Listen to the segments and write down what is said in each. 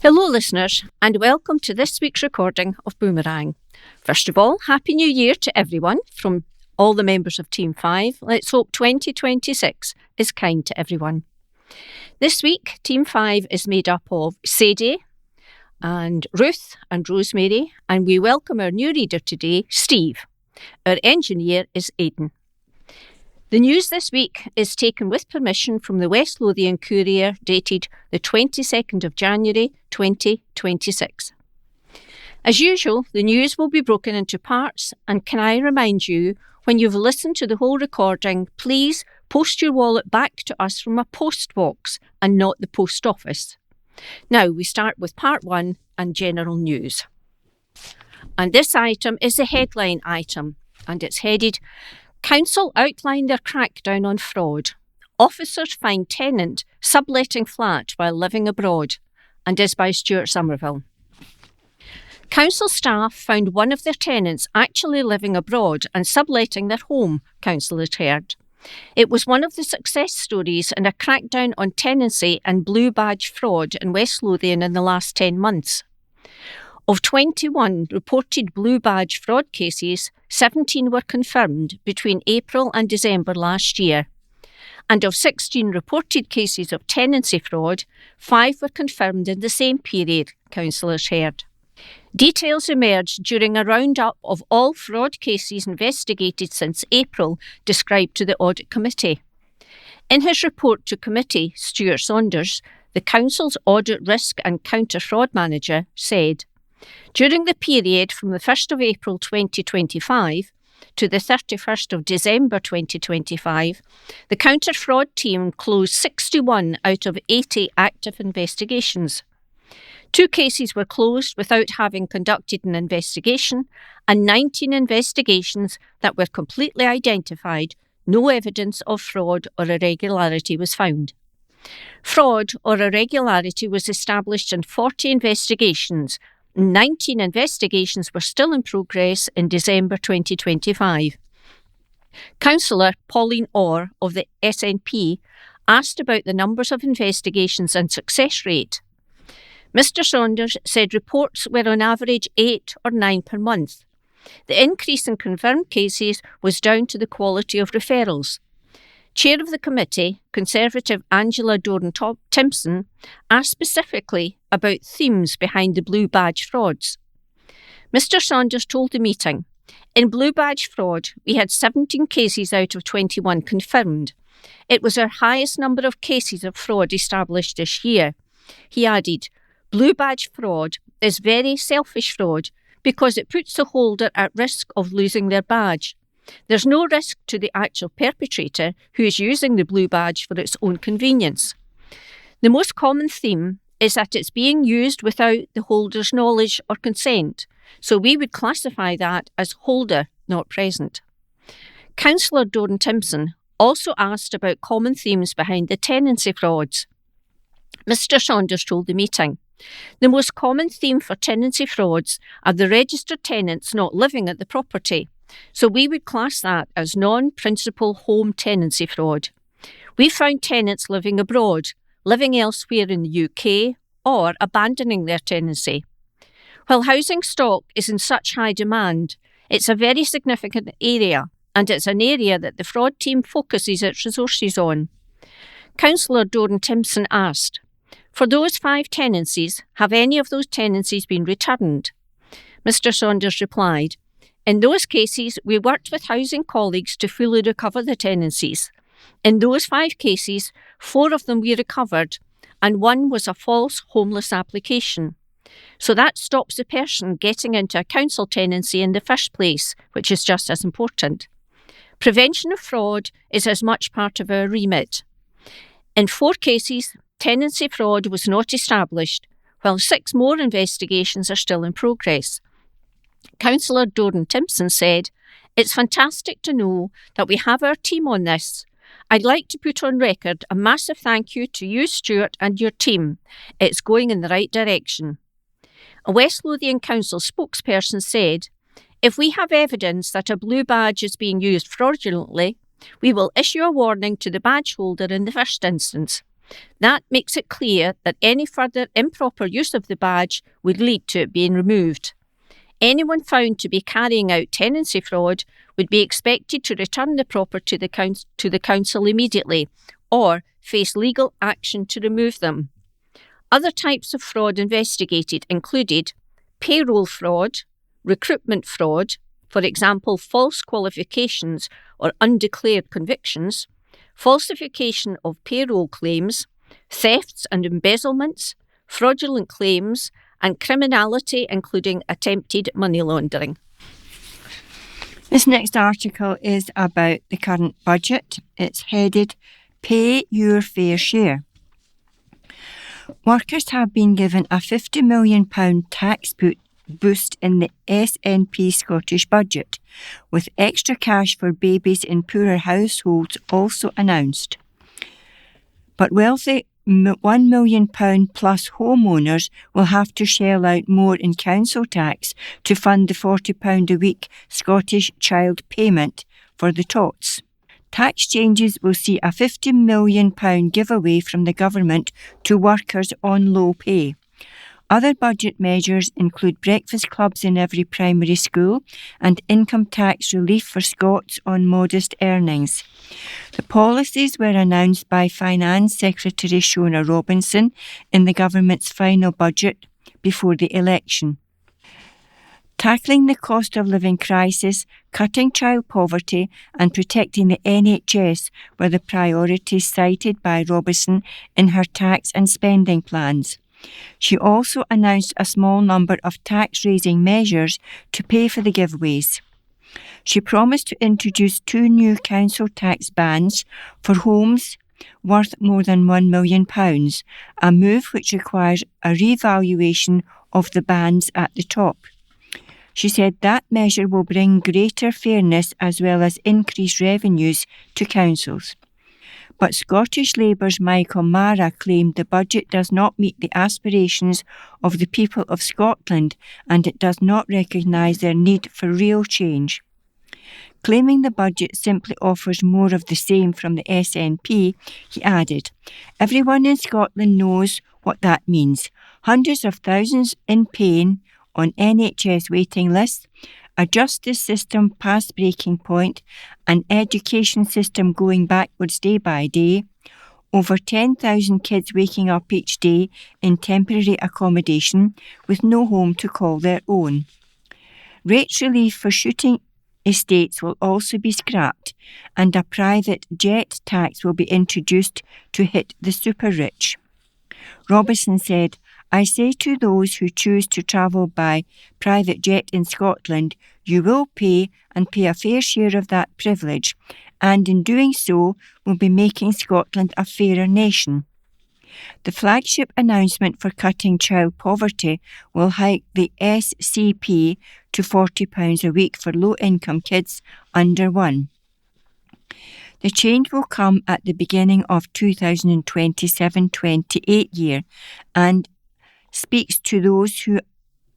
Hello listeners, and welcome to this week's recording of Boomerang. First of all, Happy New Year to everyone from all the members of Team 5. Let's hope 2026 is kind to everyone. This week, Team 5 is made up of Sadie and Ruth and Rosemary, and we welcome our new reader today, Steve. Our engineer is Aidan. The news this week is taken with permission from the West Lothian Courier dated the 22nd of January 2026. As usual, the news will be broken into parts, and can I remind you, when you've listened to the whole recording, please post your wallet back to us from a post box and not the post office. Now we start with part 1 and general news. And this item is the headline item, and it's headed Council outline their crackdown on fraud. Officers find tenant subletting flat while living abroad, and is by Stuart Somerville. Council staff found one of their tenants actually living abroad and subletting their home, councillors heard. It was one of the success stories in a crackdown on tenancy and blue badge fraud in West Lothian in the last 10 months. Of 21 reported blue badge fraud cases, 17 were confirmed between April and December last year. And of 16 reported cases of tenancy fraud, 5 were confirmed in the same period, councillors heard. Details emerged during a roundup of all fraud cases investigated since April, described to the Audit Committee. In his report to committee, Stuart Saunders, the Council's Audit Risk and Counter-Fraud Manager, said, during the period from the 1st of April 2025 to the 31st of December 2025, the counter-fraud team closed 61 out of 80 active investigations. 2 cases were closed without having conducted an investigation, and 19 investigations that were completely identified, no evidence of fraud or irregularity was found. Fraud or irregularity was established in 40 investigations. 19 investigations were still in progress in December 2025. Councillor Pauline Orr of the SNP asked about the numbers of investigations and success rate. Mr Saunders said reports were on average 8 or 9 per month. The increase in confirmed cases was down to the quality of referrals. Chair of the committee, Conservative Angela Doran-Timpson, asked specifically about themes behind the blue badge frauds. Mr Saunders told the meeting, in blue badge fraud, we had 17 cases out of 21 confirmed. It was our highest number of cases of fraud established this year. He added, blue badge fraud is very selfish fraud because it puts the holder at risk of losing their badge. There's no risk to the actual perpetrator who is using the blue badge for its own convenience. The most common theme is that it's being used without the holder's knowledge or consent, so we would classify that as holder not present. Councillor Doran-Timpson also asked about common themes behind the tenancy frauds. Mr Saunders told the meeting, the most common theme for tenancy frauds are the registered tenants not living at the property. So we would class that as non-principal home tenancy fraud. We found tenants living abroad, living elsewhere in the UK, or abandoning their tenancy. While housing stock is in such high demand, it's a very significant area, and it's an area that the fraud team focuses its resources on. Councillor Doran-Timpson asked, for those 5 tenancies, have any of those tenancies been returned? Mr Saunders replied, in those cases, we worked with housing colleagues to fully recover the tenancies. In those 5 cases, 4 of them we recovered, and 1 was a false homeless application. So that stops the person getting into a council tenancy in the first place, which is just as important. Prevention of fraud is as much part of our remit. In 4 cases, tenancy fraud was not established, while 6 more investigations are still in progress. Councillor Doran-Timpson said, it's fantastic to know that we have our team on this. I'd like to put on record a massive thank you to you, Stuart, and your team. It's going in the right direction. A West Lothian Council spokesperson said, if we have evidence that a blue badge is being used fraudulently, we will issue a warning to the badge holder in the first instance. That makes it clear that any further improper use of the badge would lead to it being removed. Anyone found to be carrying out tenancy fraud would be expected to return the property to the council immediately or face legal action to remove them. Other types of fraud investigated included payroll fraud, recruitment fraud, for example, false qualifications or undeclared convictions, falsification of payroll claims, thefts and embezzlements, fraudulent claims, and criminality, including attempted money laundering. This next article is about the current budget. It's headed, Pay Your Fair Share. Workers have been given a £50 million tax boost in the SNP Scottish budget, with extra cash for babies in poorer households also announced. But wealthy £1 million plus homeowners will have to shell out more in council tax to fund the £40 a week Scottish child payment for the tots. Tax changes will see a £50 million giveaway from the government to workers on low pay. Other budget measures include breakfast clubs in every primary school and income tax relief for Scots on modest earnings. The policies were announced by Finance Secretary Shona Robinson in the government's final budget before the election. Tackling the cost of living crisis, cutting child poverty and protecting the NHS were the priorities cited by Robinson in her tax and spending plans. She also announced a small number of tax-raising measures to pay for the giveaways. She promised to introduce 2 new council tax bans for homes worth more than £1 million, a move which requires a revaluation of the bans at the top. She said that measure will bring greater fairness as well as increased revenues to councils. But Scottish Labour's Michael Mara claimed the budget does not meet the aspirations of the people of Scotland and it does not recognise their need for real change. Claiming the budget simply offers more of the same from the SNP, he added, "Everyone in Scotland knows what that means. Hundreds of thousands in pain on NHS waiting lists, a justice system past breaking point, an education system going backwards day by day, over 10,000 kids waking up each day in temporary accommodation with no home to call their own. Rates relief for shooting estates will also be scrapped, and a private jet tax will be introduced to hit the super rich." Robinson said, "I say to those who choose to travel by private jet in Scotland, you will pay and pay a fair share of that privilege, and in doing so will be making Scotland a fairer nation." The flagship announcement for cutting child poverty will hike the SCP to £40 a week for low-income kids under 1. The change will come at the beginning of 2027-28 year and speaks to those who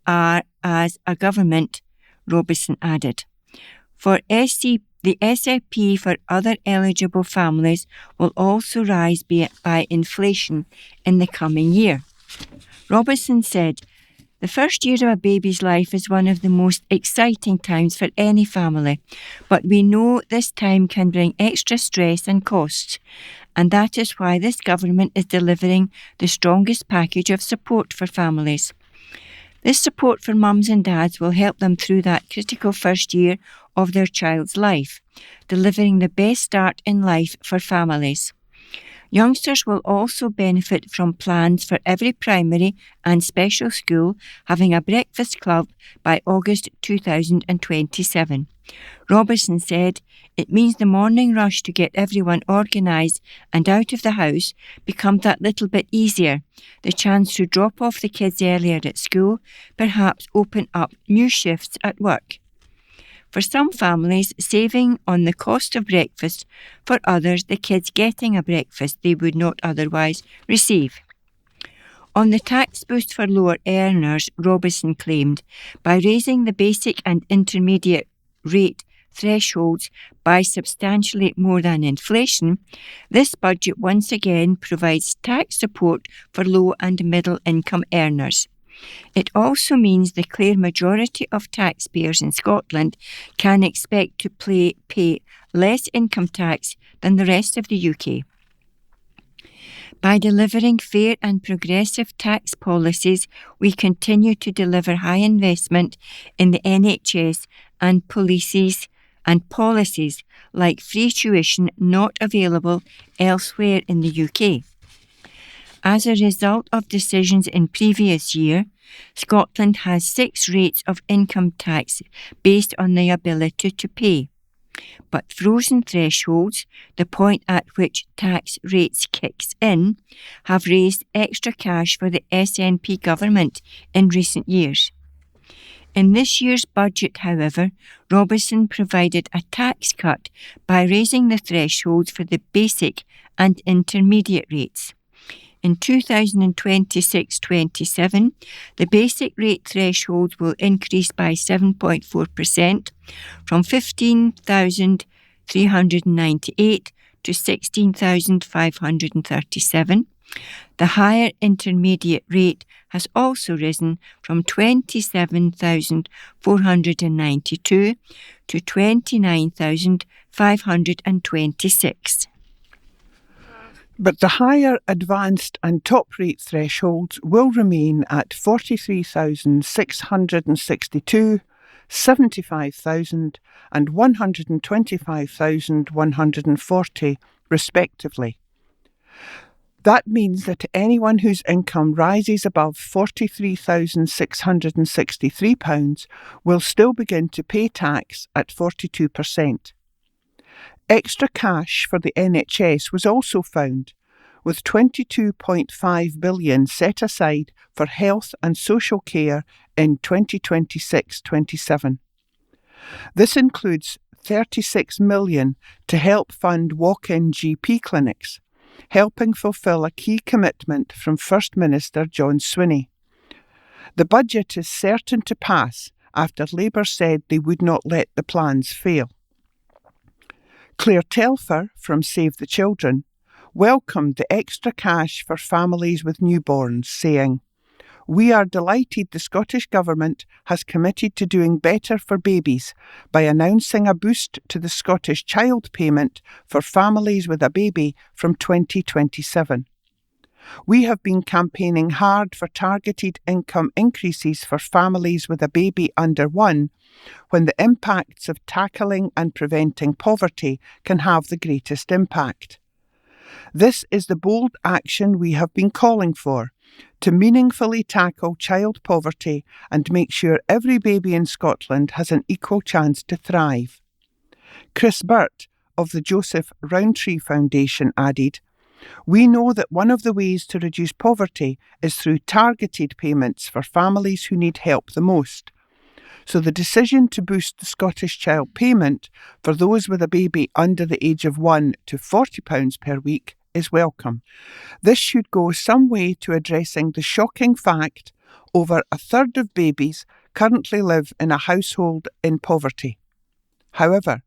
are as a government, Robinson added. The SIP for other eligible families will also rise by inflation in the coming year. Robinson said, "The first year of a baby's life is one of the most exciting times for any family, but we know this time can bring extra stress and costs, and that is why this government is delivering the strongest package of support for families. This support for mums and dads will help them through that critical first year of their child's life, delivering the best start in life for families. Youngsters will also benefit from plans for every primary and special school having a breakfast club by August 2027. Robinson said, "It means the morning rush to get everyone organised and out of the house becomes that little bit easier. The chance to drop off the kids earlier at school, perhaps open up new shifts at work. For some families, saving on the cost of breakfast, for others, the kids getting a breakfast they would not otherwise receive." On the tax boost for lower earners, Robinson claimed, by raising the basic and intermediate rate thresholds by substantially more than inflation, this budget once again provides tax support for low and middle income earners. It also means the clear majority of taxpayers in Scotland can expect to pay less income tax than the rest of the UK. By delivering fair and progressive tax policies, we continue to deliver high investment in the NHS and policies like free tuition not available elsewhere in the UK. As a result of decisions in previous year, Scotland has 6 rates of income tax based on the ability to pay. But frozen thresholds, the point at which tax rates kicks in, have raised extra cash for the SNP government in recent years. In this year's budget, however, Robertson provided a tax cut by raising the thresholds for the basic and intermediate rates. In 2026-27, the basic rate threshold will increase by 7.4% from 15,398 to 16,537. The higher intermediate rate has also risen from 27,492 to 29,526. But the higher advanced and top rate thresholds will remain at 43,662, 75,000 and 125,140 respectively. That means that anyone whose income rises above £43,663 will still begin to pay tax at 42%. Extra cash for the NHS was also found, with £22.5 billion set aside for health and social care in 2026-27. This includes £36 million to help fund walk-in GP clinics, helping fulfil a key commitment from First Minister John Swinney. The budget is certain to pass after Labour said they would not let the plans fail. Claire Telfer from Save the Children welcomed the extra cash for families with newborns, saying, "We are delighted the Scottish Government has committed to doing better for babies by announcing a boost to the Scottish Child Payment for families with a baby from 2027. We have been campaigning hard for targeted income increases for families with a baby under 1 when the impacts of tackling and preventing poverty can have the greatest impact. This is the bold action we have been calling for, to meaningfully tackle child poverty and make sure every baby in Scotland has an equal chance to thrive." Chris Burt of the Joseph Rowntree Foundation added, "We know that one of the ways to reduce poverty is through targeted payments for families who need help the most. So the decision to boost the Scottish Child Payment for those with a baby under the age of 1 to £40 per week is welcome. This should go some way to addressing the shocking fact over a third of babies currently live in a household in poverty. However,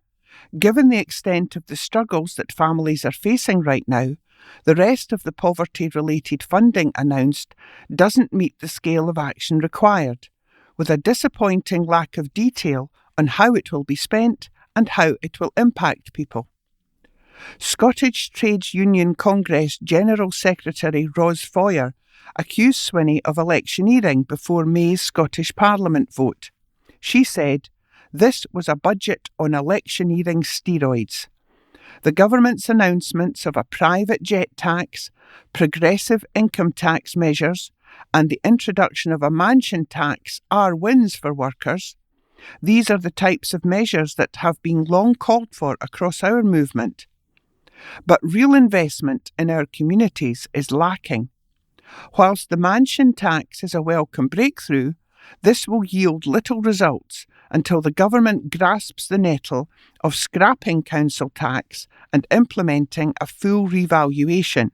given the extent of the struggles that families are facing right now, the rest of the poverty-related funding announced doesn't meet the scale of action required, with a disappointing lack of detail on how it will be spent and how it will impact people." Scottish Trades Union Congress General Secretary Ros Foyer accused Swinney of electioneering before May's Scottish Parliament vote. She said, "This was a budget on electioneering steroids. The government's announcements of a private jet tax, progressive income tax measures, and the introduction of a mansion tax are wins for workers. These are the types of measures that have been long called for across our movement. But real investment in our communities is lacking. Whilst the mansion tax is a welcome breakthrough, this will yield little results until the government grasps the nettle of scrapping council tax and implementing a full revaluation.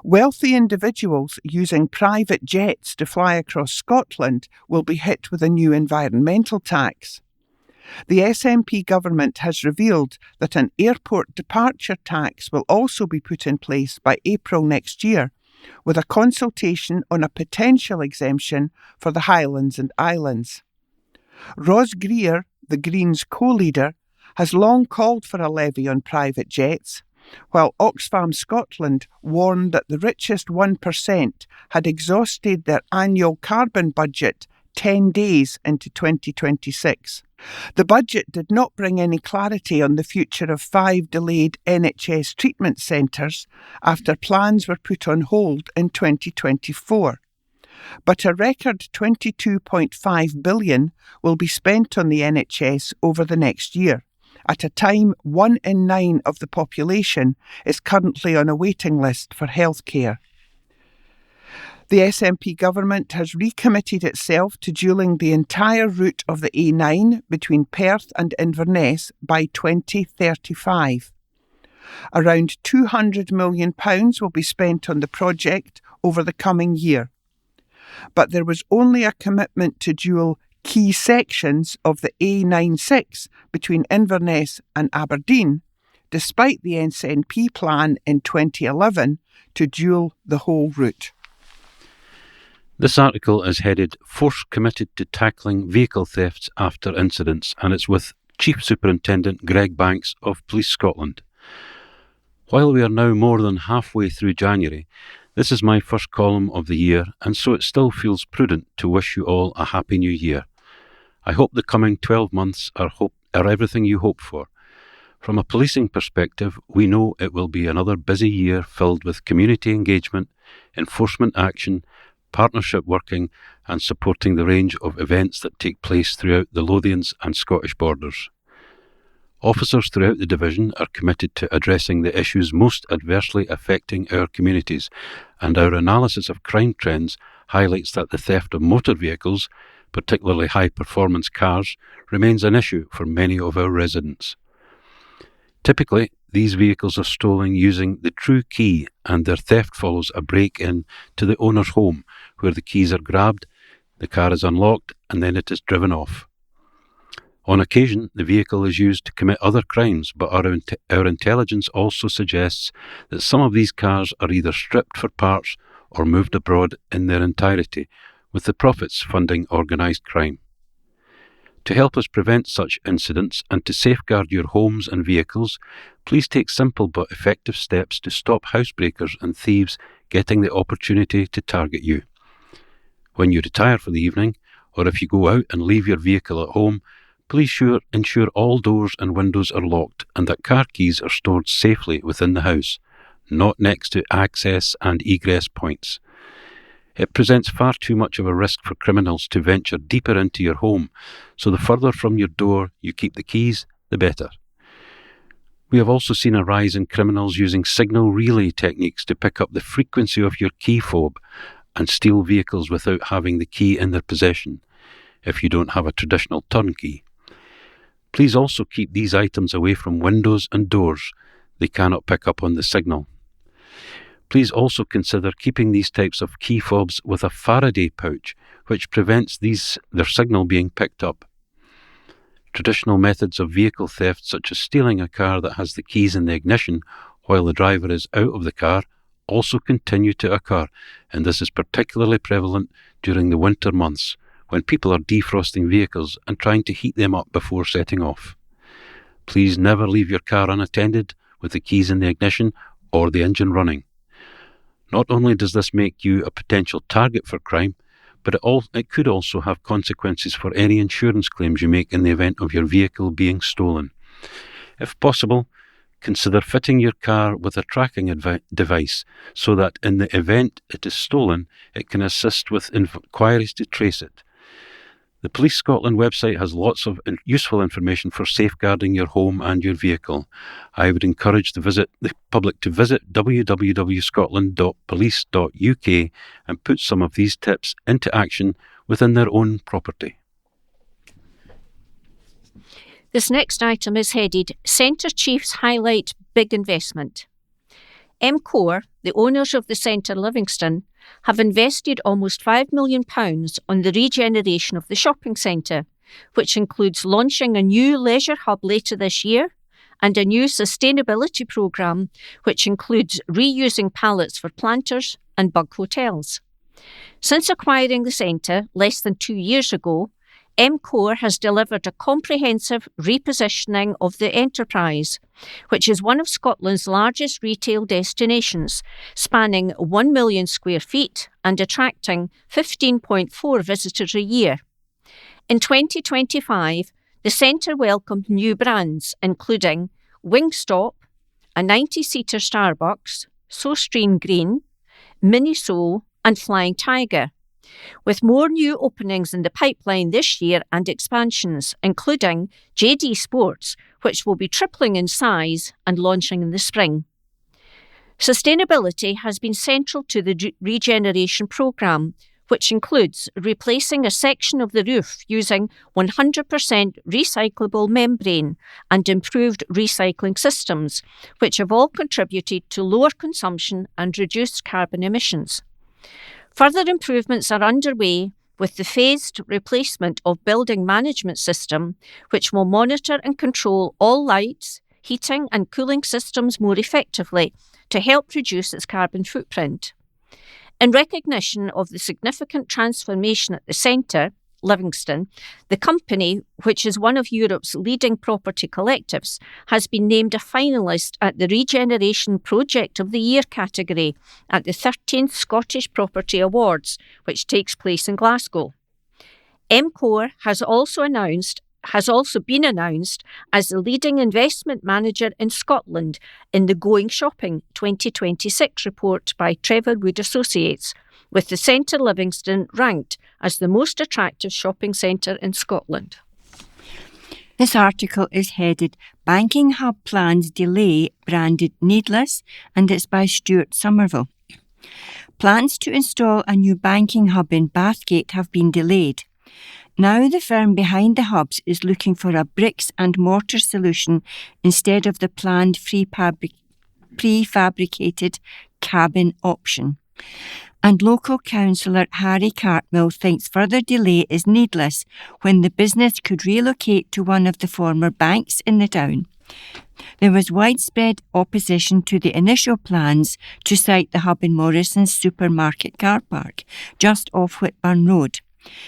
Wealthy individuals using private jets to fly across Scotland will be hit with a new environmental tax. The SNP government has revealed that an airport departure tax will also be put in place by April next year, with a consultation on a potential exemption for the Highlands and Islands. Ros Greer, the Greens co-leader, has long called for a levy on private jets, while Oxfam Scotland warned that the richest 1% had exhausted their annual carbon budget 10 days into 2026. The budget did not bring any clarity on the future of 5 delayed NHS treatment centres after plans were put on hold in 2024. But a record £22.5 billion will be spent on the NHS over the next year, at a time 1 in 9 of the population is currently on a waiting list for healthcare. The SNP government has recommitted itself to dualling the entire route of the A9 between Perth and Inverness by 2035. Around £200 million will be spent on the project over the coming year. But there was only a commitment to dual key sections of the A96 between Inverness and Aberdeen, despite the SNP plan in 2011 to dual the whole route. This article is headed Force Committed to Tackling Vehicle Thefts After Incidents, and it's with Chief Superintendent Greg Banks of Police Scotland. While we are now more than halfway through January, this is my first column of the year, and so it still feels prudent to wish you all a happy new year. I hope the coming 12 months are everything you hope for. From a policing perspective, we know it will be another busy year filled with community engagement, enforcement action, partnership working and supporting the range of events that take place throughout the Lothians and Scottish borders. Officers throughout the division are committed to addressing the issues most adversely affecting our communities, and our analysis of crime trends highlights that the theft of motor vehicles, particularly high-performance cars, remains an issue for many of our residents. Typically, these vehicles are stolen using the true key, and their theft follows a break-in to the owner's home, where the keys are grabbed, the car is unlocked, and then it is driven off. On occasion, the vehicle is used to commit other crimes, but our intelligence also suggests that some of these cars are either stripped for parts or moved abroad in their entirety, with the profits funding organised crime. To help us prevent such incidents and to safeguard your homes and vehicles, please take simple but effective steps to stop housebreakers and thieves getting the opportunity to target you. When you retire for the evening, or if you go out and leave your vehicle at home, please ensure all doors and windows are locked and that car keys are stored safely within the house, not next to access and egress points. It presents far too much of a risk for criminals to venture deeper into your home, so the further from your door you keep the keys, the better. We have also seen a rise in criminals using signal relay techniques to pick up the frequency of your key fob and steal vehicles without having the key in their possession, if you don't have a traditional turnkey. Please also keep these items away from windows and doors. They cannot pick up on the signal. Please also consider keeping these types of key fobs with a Faraday pouch, which prevents their signal being picked up. Traditional methods of vehicle theft, such as stealing a car that has the keys in the ignition while the driver is out of the car, also continue to occur, and this is particularly prevalent during the winter months, when people are defrosting vehicles and trying to heat them up before setting off. Please never leave your car unattended with the keys in the ignition or the engine running. Not only does this make you a potential target for crime, but it could also have consequences for any insurance claims you make in the event of your vehicle being stolen. If possible, consider fitting your car with a tracking device so that in the event it is stolen, it can assist with inquiries to trace it. The Police Scotland website has lots of useful information for safeguarding your home and your vehicle. I would encourage the public to visit www.scotland.police.uk and put some of these tips into action within their own property. This next item is headed Centre Chiefs Highlight Big Investment. MCOR, the owners of the Centre Livingston, have invested almost £5 million on the regeneration of the shopping centre, which includes launching a new leisure hub later this year and a new sustainability programme, which includes reusing pallets for planters and bug hotels. Since acquiring the centre less than 2 years ago, MCORE has delivered a comprehensive repositioning of the enterprise, which is one of Scotland's largest retail destinations, spanning 1 million square feet and attracting 15.4 visitors a year. In 2025, the centre welcomed new brands, including Wingstop, a 90-seater Starbucks, SoStream Green, Miniso and Flying Tiger, with more new openings in the pipeline this year and expansions, including JD Sports, which will be tripling in size and launching in the spring. Sustainability has been central to the regeneration programme, which includes replacing a section of the roof using 100% recyclable membrane and improved recycling systems, which have all contributed to lower consumption and reduced carbon emissions. Further improvements are underway with the phased replacement of building management system, which will monitor and control all lights, heating and cooling systems more effectively to help reduce its carbon footprint. In recognition of the significant transformation at the centre, Livingston, the company, which is one of Europe's leading property collectives, has been named a finalist at the Regeneration Project of the Year category at the 13th Scottish Property Awards, which takes place in Glasgow. MCORE has also been announced as the leading investment manager in Scotland in the Going Shopping 2026 report by Trevor Wood Associates, with the Centre Livingston ranked as the most attractive shopping centre in Scotland. This article is headed Banking Hub Plans Delay, branded Needless, and it's by Stuart Somerville. Plans to install a new banking hub in Bathgate have been delayed. Now the firm behind the hubs is looking for a bricks and mortar solution instead of the planned prefabricated cabin option. And local councillor Harry Cartmill thinks further delay is needless when the business could relocate to one of the former banks in the town. There was widespread opposition to the initial plans to site the hub in Morrison's supermarket car park, just off Whitburn Road.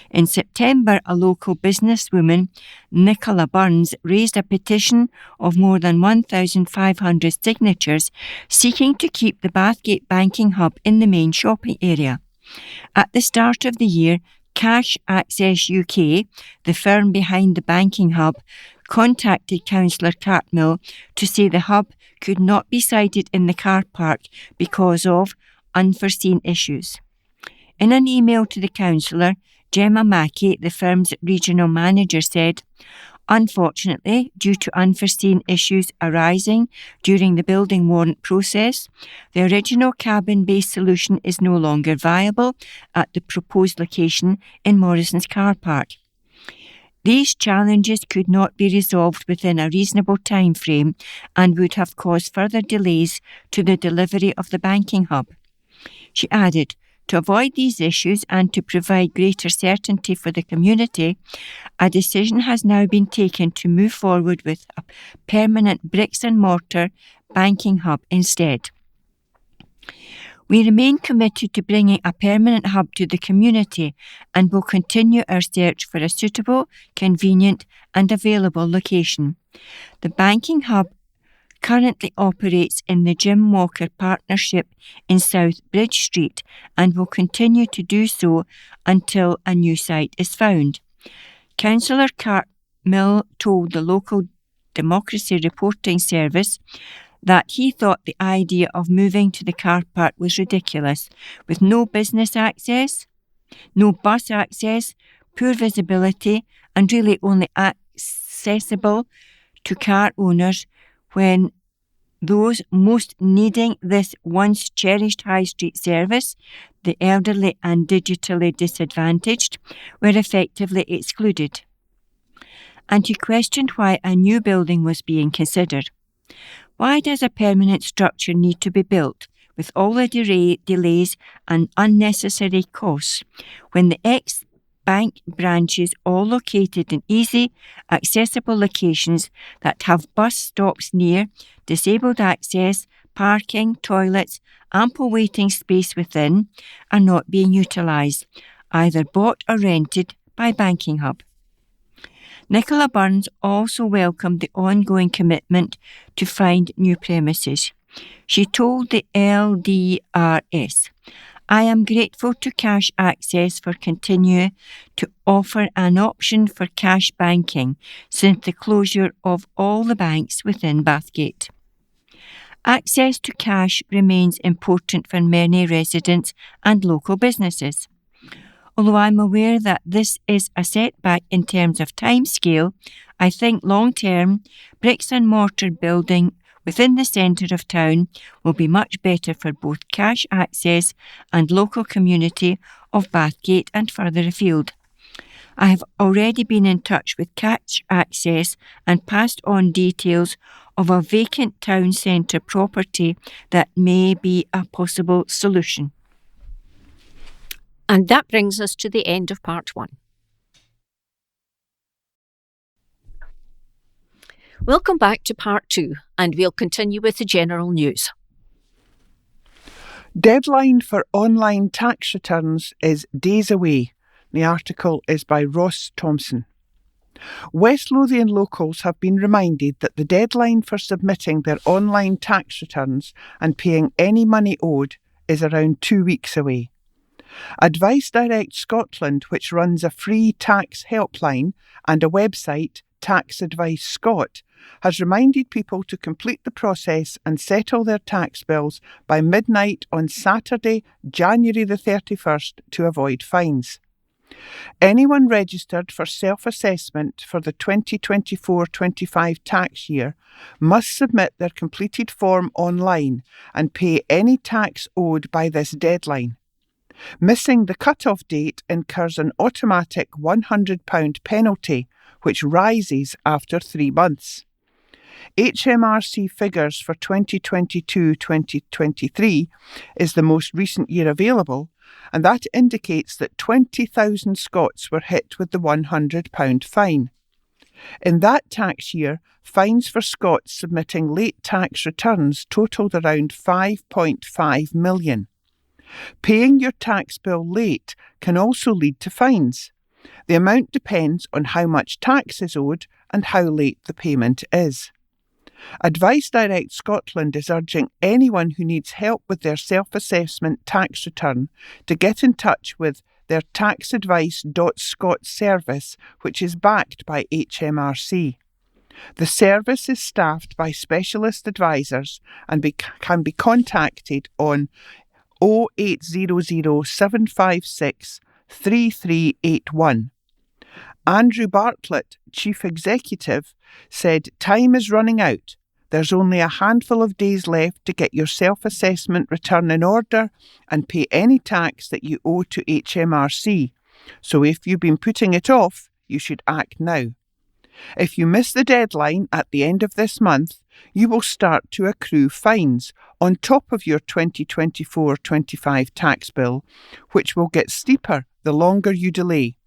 In September, a local businesswoman, Nicola Burns, raised a petition of more than 1,500 signatures seeking to keep the Bathgate banking hub in the main shopping area. At the start of the year, Cash Access UK, the firm behind the banking hub, contacted Councillor Cartmill to say the hub could not be sited in the car park because of unforeseen issues. In an email to the councillor, Gemma Mackey, the firm's regional manager, said, "Unfortunately, due to unforeseen issues arising during the building warrant process, the original cabin-based solution is no longer viable at the proposed location in Morrison's car park. These challenges could not be resolved within a reasonable time frame and would have caused further delays to the delivery of the banking hub." She added, "To avoid these issues and to provide greater certainty for the community, a decision has now been taken to move forward with a permanent bricks and mortar banking hub instead. We remain committed to bringing a permanent hub to the community and will continue our search for a suitable, convenient and available location. The banking hub currently operates in the Jim Walker Partnership in South Bridge Street and will continue to do so until a new site is found." Councillor Cartmill told the local Democracy Reporting Service that he thought the idea of moving to the car park was ridiculous, with no business access, no bus access, poor visibility and really only accessible to car owners when those most needing this once cherished high street service, the elderly and digitally disadvantaged, were effectively excluded. And he questioned why a new building was being considered. Why does a permanent structure need to be built with all the delays and unnecessary costs when the bank branches all located in easy, accessible locations that have bus stops near, disabled access, parking, toilets, ample waiting space within, are not being utilised, either bought or rented by Banking Hub. Nicola Burns also welcomed the ongoing commitment to find new premises. She told the LDRS, "I am grateful to Cash Access for continuing to offer an option for cash banking since the closure of all the banks within Bathgate. Access to cash remains important for many residents and local businesses. Although I'm aware that this is a setback in terms of timescale, I think long-term bricks and mortar building within the centre of town will be much better for both cash access and local community of Bathgate and further afield. I have already been in touch with Cash Access and passed on details of a vacant town centre property that may be a possible solution." And that brings us to the end of part 1. We'll come back to part 2 and we'll continue with the general news. Deadline for online tax returns is days away. The article is by Ross Thompson. West Lothian locals have been reminded that the deadline for submitting their online tax returns and paying any money owed is around 2 weeks away. Advice Direct Scotland, which runs a free tax helpline and a website, Tax Advice Scot, has reminded people to complete the process and settle their tax bills by midnight on Saturday, January the 31st, to avoid fines. Anyone registered for self-assessment for the 2024-25 tax year must submit their completed form online and pay any tax owed by this deadline. Missing the cut-off date incurs an automatic £100 penalty, which rises after 3 months. HMRC figures for 2022-2023 is the most recent year available, and that indicates that 20,000 Scots were hit with the £100 fine. In that tax year, fines for Scots submitting late tax returns totalled around 5.5 million. Paying your tax bill late can also lead to fines. The amount depends on how much tax is owed and how late the payment is. Advice Direct Scotland is urging anyone who needs help with their self-assessment tax return to get in touch with their taxadvice.scot service, which is backed by HMRC. The service is staffed by specialist advisors and can be contacted on 0800 756 3381. Andrew Bartlett, Chief Executive, said, "Time is running out. There's only a handful of days left to get your self-assessment return in order and pay any tax that you owe to HMRC. So if you've been putting it off, you should act now. If you miss the deadline at the end of this month, you will start to accrue fines on top of your 2024-25 tax bill, which will get steeper the longer you delay.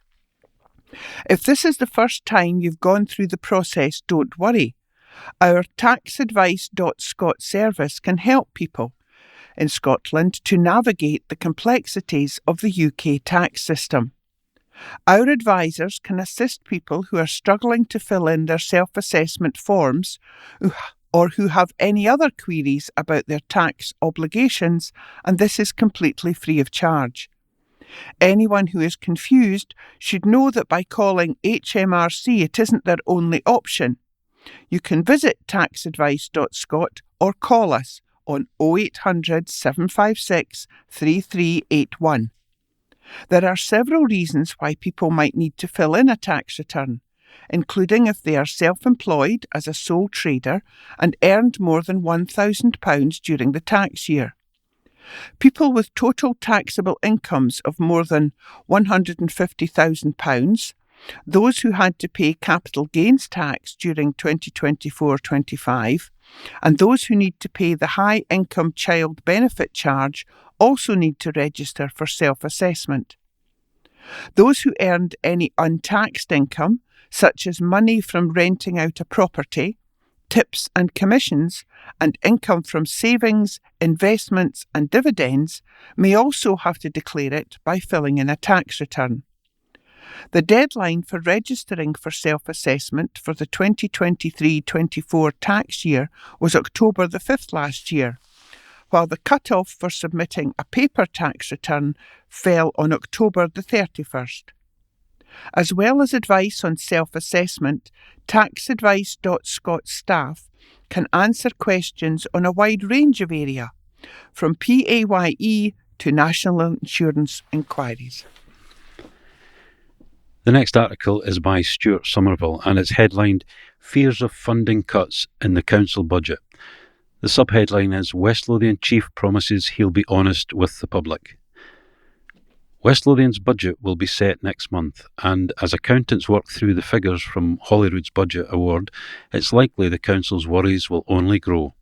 If this is the first time you've gone through the process, don't worry. Our taxadvice.scot service can help people in Scotland to navigate the complexities of the UK tax system. Our advisors can assist people who are struggling to fill in their self-assessment forms or who have any other queries about their tax obligations, and this is completely free of charge. Anyone who is confused should know that by calling HMRC it isn't their only option. You can visit taxadvice.scot or call us on 0800 756 3381. There are several reasons why people might need to fill in a tax return, including if they are self-employed as a sole trader and earned more than £1,000 during the tax year. People with total taxable incomes of more than £150,000, those who had to pay capital gains tax during 2024-25, and those who need to pay the high income child benefit charge also need to register for self-assessment. Those who earned any untaxed income, such as money from renting out a property, tips and commissions, and income from savings, investments and dividends, may also have to declare it by filling in a tax return. The deadline for registering for self-assessment for the 2023-24 tax year was October the 5th last year, while the cut-off for submitting a paper tax return fell on October the 31st. As well as advice on self-assessment, taxadvice.scot staff can answer questions on a wide range of area, from PAYE to national insurance inquiries. The next article is by Stuart Somerville and it's headlined Fears of Funding Cuts in the Council Budget. The subheadline is West Lothian Chief promises he'll be honest with the public. West Lothian's budget will be set next month, and as accountants work through the figures from Holyrood's Budget Award, it's likely the Council's worries will only grow.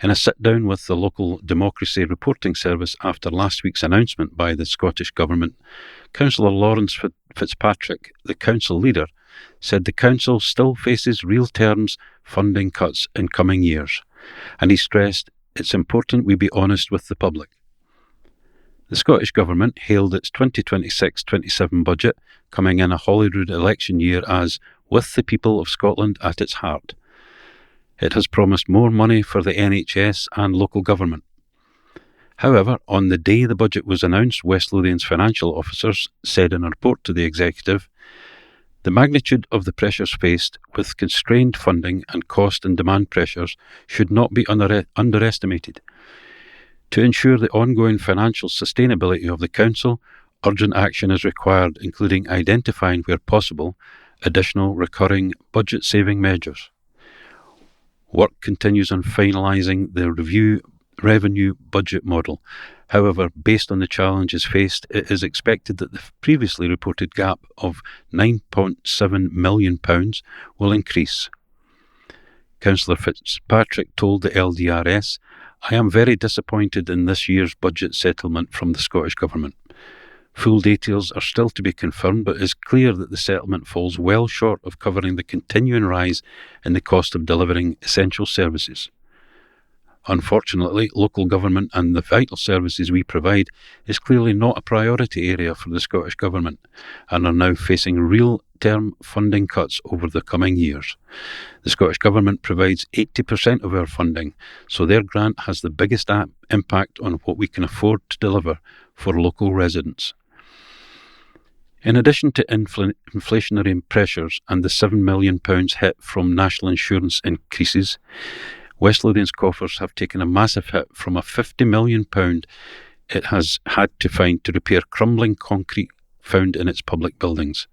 In a sit-down with the local Democracy Reporting Service after last week's announcement by the Scottish Government, Councillor Lawrence Fitzpatrick, the Council leader, said the Council still faces real terms funding cuts in coming years, and he stressed it's important we be honest with the public. The Scottish Government hailed its 2026-27 budget, coming in a Holyrood election year, as with the people of Scotland at its heart. It has promised more money for the NHS and local government. However, on the day the budget was announced, West Lothian's financial officers said in a report to the Executive, the magnitude of the pressures faced with constrained funding and cost and demand pressures should not be underestimated. To ensure the ongoing financial sustainability of the Council, urgent action is required, including identifying, where possible, additional recurring budget-saving measures. Work continues on finalising the revenue budget model. However, based on the challenges faced, it is expected that the previously reported gap of £9.7 million will increase. Councillor Fitzpatrick told the LDRS, I am very disappointed in this year's budget settlement from the Scottish Government. Full details are still to be confirmed, but it is clear that the settlement falls well short of covering the continuing rise in the cost of delivering essential services. Unfortunately, local government and the vital services we provide is clearly not a priority area for the Scottish Government and are now facing real-term funding cuts over the coming years. The Scottish Government provides 80% of our funding, so their grant has the biggest impact on what we can afford to deliver for local residents. In addition to inflationary pressures and the £7 million hit from national insurance increases, West Lothian's coffers have taken a massive hit from a £50 million it has had to find to repair crumbling concrete found in its public buildings.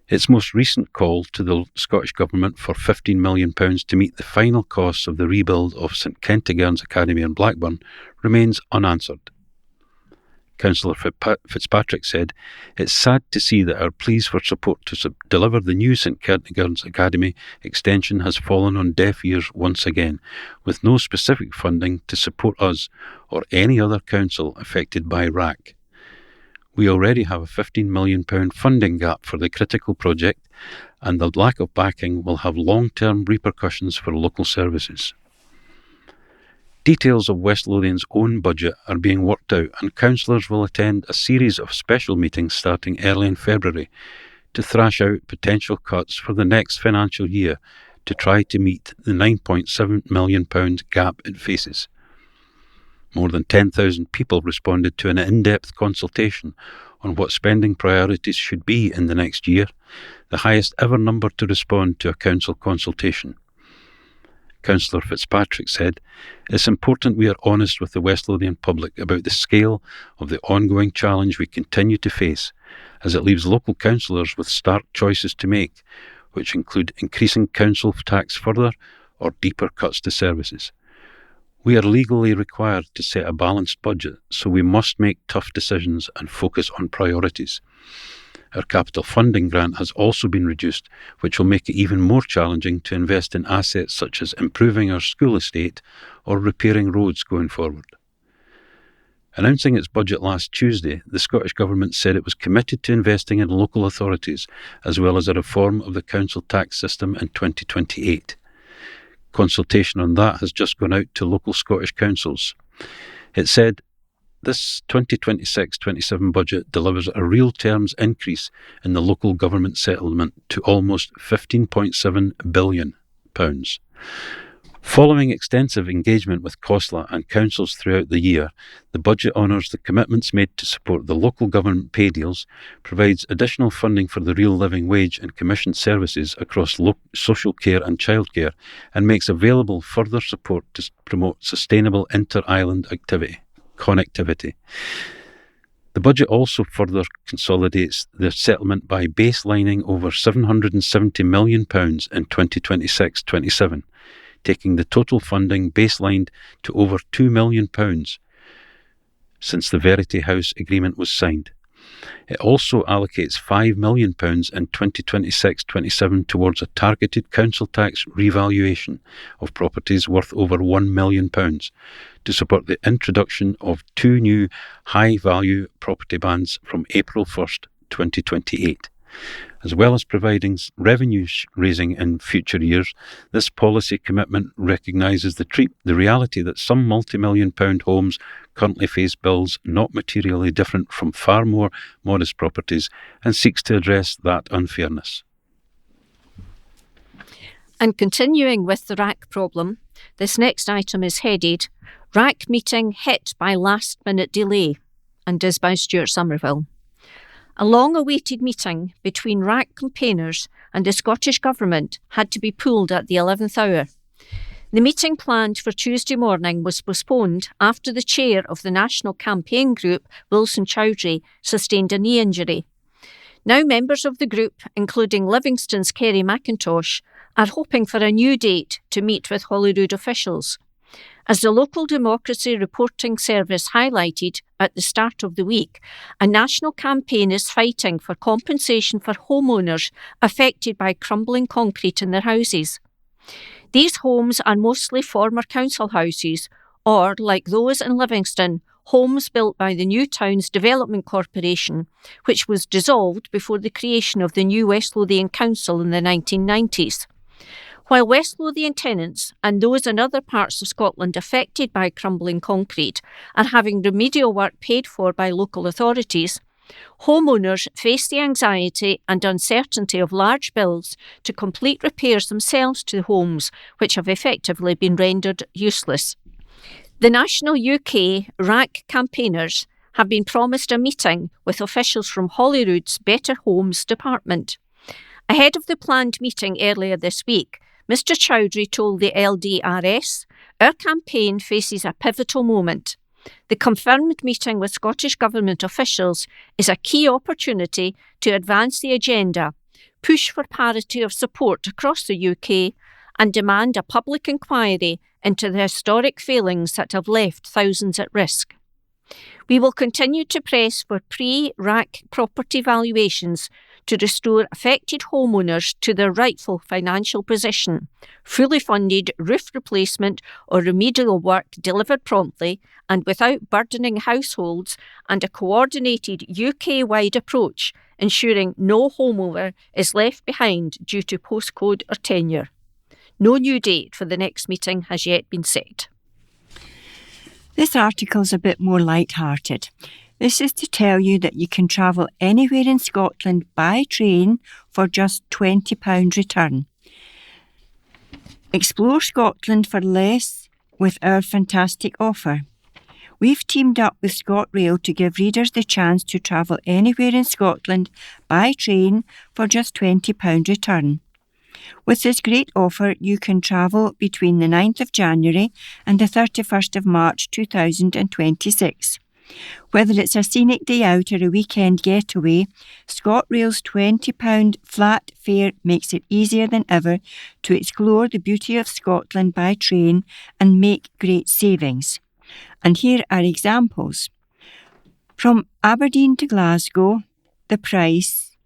Its most recent call to the Scottish Government for £15 million to meet the final costs of the rebuild of St Kentigern's Academy in Blackburn remains unanswered. Councillor Fitzpatrick said, it's sad to see that our pleas for support to deliver the new St Kentigern's Academy extension has fallen on deaf ears once again, with no specific funding to support us or any other council affected by RAC. We already have a £15 million funding gap for the critical project, and the lack of backing will have long-term repercussions for local services. Details of West Lothian's own budget are being worked out, and councillors will attend a series of special meetings starting early in February to thrash out potential cuts for the next financial year to try to meet the £9.7 million gap it faces. More than 10,000 people responded to an in-depth consultation on what spending priorities should be in the next year, the highest ever number to respond to a council consultation. Councillor Fitzpatrick said, it's important we are honest with the West Lothian public about the scale of the ongoing challenge we continue to face, as it leaves local councillors with stark choices to make, which include increasing council tax further or deeper cuts to services. We are legally required to set a balanced budget, so we must make tough decisions and focus on priorities. Our capital funding grant has also been reduced, which will make it even more challenging to invest in assets such as improving our school estate or repairing roads going forward. Announcing its budget last Tuesday, the Scottish Government said it was committed to investing in local authorities, as well as a reform of the council tax system in 2028. Consultation on that has just gone out to local Scottish councils. It said, this 2026-27 budget delivers a real terms increase in the local government settlement to almost £15.7 billion. Following extensive engagement with COSLA and councils throughout the year, the budget honours the commitments made to support the local government pay deals, provides additional funding for the real living wage and commissioned services across social care and childcare, and makes available further support to promote sustainable inter-island connectivity. The budget also further consolidates the settlement by baselining over £770 million in 2026-27, taking the total funding baselined to over £2 million since the Verity House agreement was signed. It also allocates £5 million in 2026-27 towards a targeted council tax revaluation of properties worth over £1 million to support the introduction of 2 new high-value property bands from April 1st, 2028. As well as providing revenue raising in future years, this policy commitment recognises the reality that some multi-million-pound homes currently face bills not materially different from far more modest properties, and seeks to address that unfairness. And continuing with the RAC problem, this next item is headed RAC meeting hit by last-minute delay, and is by Stuart Somerville. A long-awaited meeting between RAC campaigners and the Scottish Government had to be pulled at the 11th hour. The meeting planned for Tuesday morning was postponed after the chair of the National Campaign Group, Wilson Chowdhury, sustained a knee injury. Now members of the group, including Livingston's Kerry McIntosh, are hoping for a new date to meet with Holyrood officials. As the Local Democracy Reporting Service highlighted at the start of the week, a national campaign is fighting for compensation for homeowners affected by crumbling concrete in their houses. These homes are mostly former council houses, or, like those in Livingston, homes built by the New Towns Development Corporation, which was dissolved before the creation of the new West Lothian Council in the 1990s. While West Lothian tenants and those in other parts of Scotland affected by crumbling concrete are having remedial work paid for by local authorities, homeowners face the anxiety and uncertainty of large bills to complete repairs themselves to homes which have effectively been rendered useless. The national UK RAC campaigners have been promised a meeting with officials from Holyrood's Better Homes department. Ahead of the planned meeting earlier this week, Mr Chowdhury told the LDRS, "Our campaign faces a pivotal moment. The confirmed meeting with Scottish Government officials is a key opportunity to advance the agenda, push for parity of support across the UK, and demand a public inquiry into the historic failings that have left thousands at risk. We will continue to press for pre-RAC property valuations to restore affected homeowners to their rightful financial position, fully funded roof replacement or remedial work delivered promptly and without burdening households, and a coordinated UK-wide approach ensuring no homeowner is left behind due to postcode or tenure. No new date for the next meeting has yet been set." This article's a bit more light-hearted. This is to tell you that you can travel anywhere in Scotland by train for just £20 return. Explore Scotland for less with our fantastic offer. We've teamed up with ScotRail to give readers the chance to travel anywhere in Scotland by train for just £20 return. With this great offer, you can travel between the 9th of January and the 31st of March 2026. Whether it's a scenic day out or a weekend getaway, ScotRail's £20 flat fare makes it easier than ever to explore the beauty of Scotland by train and make great savings. And here are examples. From Aberdeen to Glasgow, the price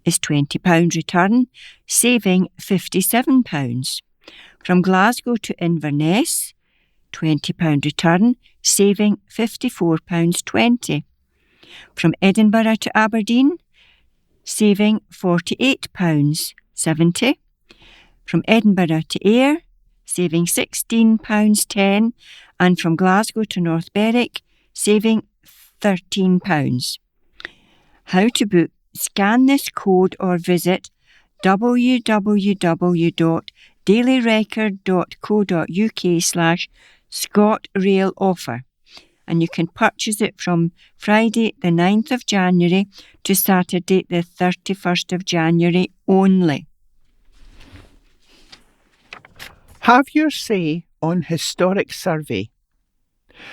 is £20 return, saving £57. From Glasgow to Inverness, £20 return, saving £54.20. From Edinburgh to Aberdeen, saving £48.70. From Edinburgh to Ayr, saving £16.10, and from Glasgow to North Berwick, saving £13. How to book? Scan this code or visit www.dailyrecord.co.uk/ScotRail offer, and you can purchase it from Friday the 9th of January to Saturday the 31st of January only. Have your say on Historic Survey.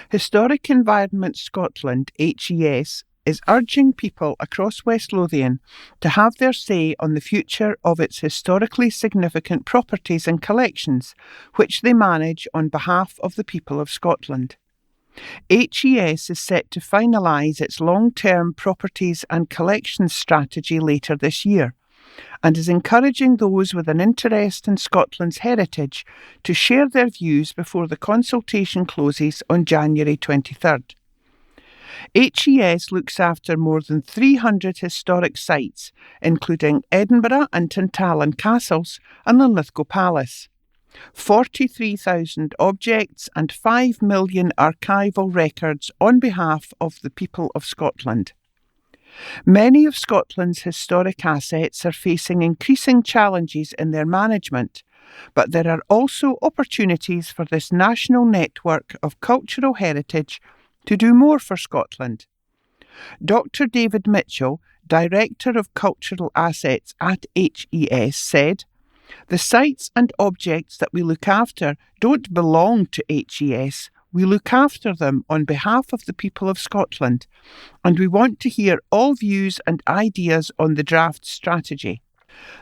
Historic Environment Scotland, HES, is urging people across West Lothian to have their say on the future of its historically significant properties and collections, which they manage on behalf of the people of Scotland. HES is set to finalise its long-term properties and collections strategy later this year, and is encouraging those with an interest in Scotland's heritage to share their views before the consultation closes on January 23rd. HES looks after more than 300 historic sites, including Edinburgh and Tantallon Castles and Linlithgow Palace, 43,000 objects and 5 million archival records on behalf of the people of Scotland. Many of Scotland's historic assets are facing increasing challenges in their management, but there are also opportunities for this national network of cultural heritage to do more for Scotland. Dr. David Mitchell, Director of Cultural Assets at HES, said, "The sites and objects that we look after don't belong to HES. We look after them on behalf of the people of Scotland, and we want to hear all views and ideas on the draft strategy.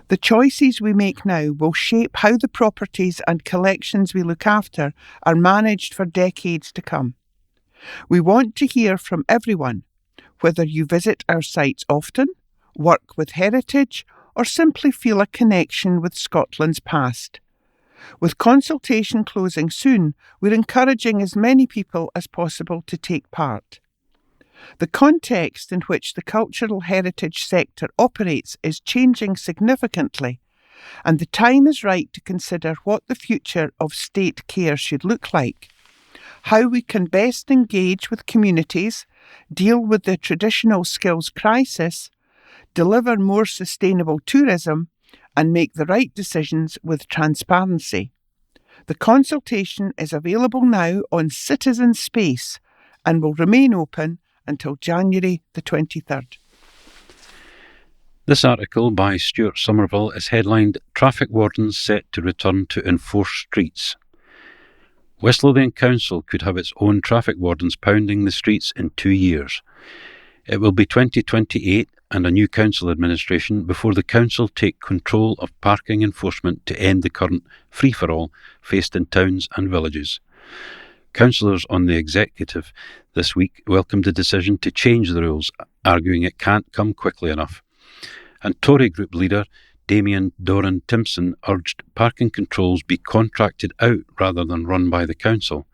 The choices we make now will shape how the properties and collections we look after are managed for decades to come. We want to hear from everyone, whether you visit our sites often, work with heritage, or simply feel a connection with Scotland's past. With consultation closing soon, we're encouraging as many people as possible to take part. The context in which the cultural heritage sector operates is changing significantly, and the time is right to consider what the future of state care should look like, how we can best engage with communities, deal with the traditional skills crisis, deliver more sustainable tourism, and make the right decisions with transparency. The consultation is available now on Citizen Space and will remain open until January the 23rd. This article by Stuart Somerville is headlined "Traffic Wardens Set to Return to Enforce Streets." West Lothian Council could have its own traffic wardens pounding the streets in 2 years. It will be 2028 and a new council administration before the council take control of parking enforcement to end the current free-for-all faced in towns and villages. Councillors on the executive this week welcomed the decision to change the rules, arguing it can't come quickly enough. And Tory group leader Damien Doran Timpson urged parking controls be contracted out rather than run by the council,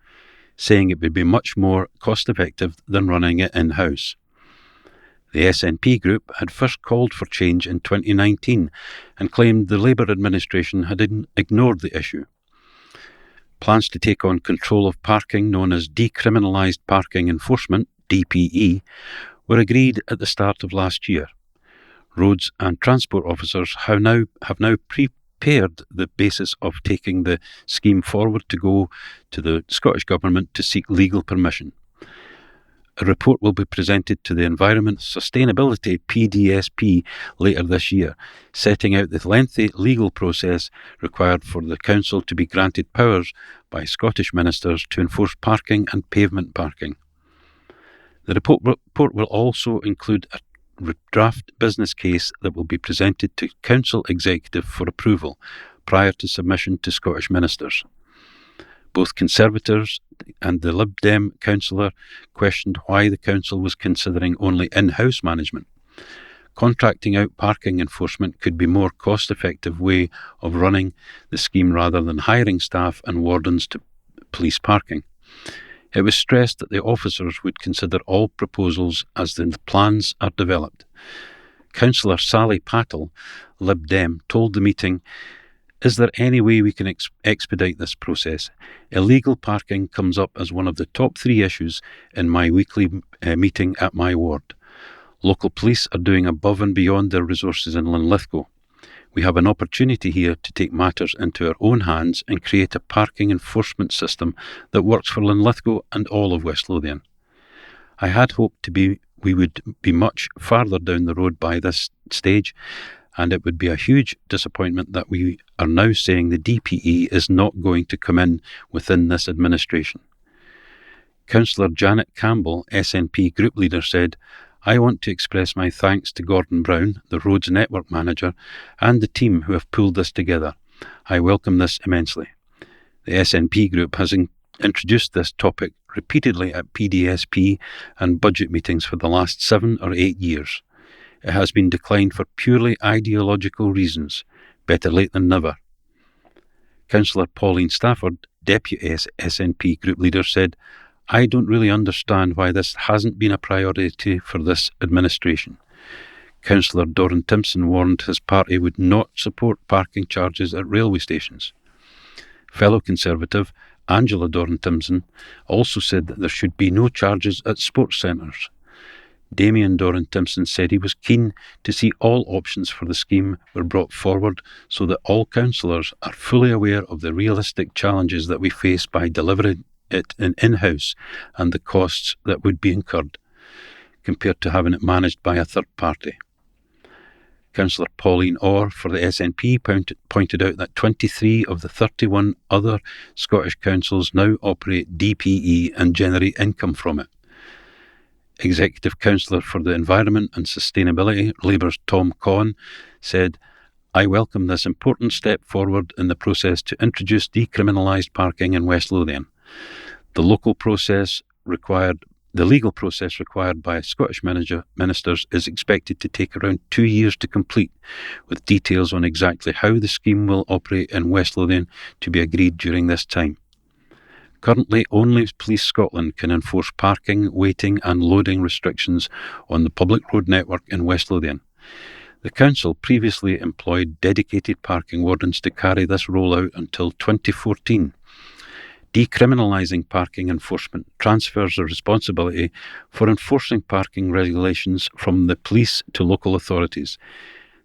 saying it would be much more cost-effective than running it in-house. The SNP group had first called for change in 2019 and claimed the Labour administration had ignored the issue. Plans to take on control of parking, known as Decriminalised Parking Enforcement, DPE, were agreed at the start of last year. Roads and transport officers have now prepared the basis of taking the scheme forward to go to the Scottish Government to seek legal permission. A report will be presented to the Environment Sustainability PDSP later this year, setting out the lengthy legal process required for the Council to be granted powers by Scottish ministers to enforce parking and pavement parking. The report will also include a draft business case that will be presented to Council Executive for approval prior to submission to Scottish ministers. Both Conservatives and the Lib Dem councillor questioned why the council was considering only in-house management. Contracting out parking enforcement could be a more cost-effective way of running the scheme rather than hiring staff and wardens to police parking. It was stressed that the officers would consider all proposals as the plans are developed. Councillor Sally Patel, Lib Dem, told the meeting, "Is there any way we can expedite this process? Illegal parking comes up as one of the top 3 issues in my weekly meeting at my ward. Local police are doing above and beyond their resources in Linlithgow. We have an opportunity here to take matters into our own hands and create a parking enforcement system that works for Linlithgow and all of West Lothian. I had hoped we would be much farther down the road by this stage, and it would be a huge disappointment that we are now saying the DPE is not going to come in within this administration." Councillor Janet Campbell, SNP Group Leader, said, "I want to express my thanks to Gordon Brown, the Roads Network Manager, and the team who have pulled this together. I welcome this immensely." The SNP Group has introduced this topic repeatedly at PDSP and budget meetings for the last 7 or 8 years. It has been declined for purely ideological reasons. Better late than never. Councillor Pauline Stafford, Deputy SNP Group Leader, said, "I don't really understand why this hasn't been a priority for this administration." Councillor Doran Timpson warned his party would not support parking charges at railway stations. Fellow Conservative Angela Doran Timpson also said that there should be no charges at sports centres. Damien Doran Timpson said he was keen to see all options for the scheme were brought forward so that all councillors are fully aware of the realistic challenges that we face by delivering it in-house and the costs that would be incurred, compared to having it managed by a third party. Councillor Pauline Orr for the SNP pointed out that 23 of the 31 other Scottish councils now operate DPE and generate income from it. Executive Councillor for the Environment and Sustainability, Labour's Tom Conn, said, "I welcome this important step forward in the process to introduce decriminalised parking in West Lothian. The legal process required by Scottish ministers is expected to take around 2 years to complete, with details on exactly how the scheme will operate in West Lothian to be agreed during this time. Currently, only Police Scotland can enforce parking, waiting and loading restrictions on the public road network in West Lothian. The Council previously employed dedicated parking wardens to carry this role out until 2014. Decriminalising parking enforcement transfers the responsibility for enforcing parking regulations from the police to local authorities.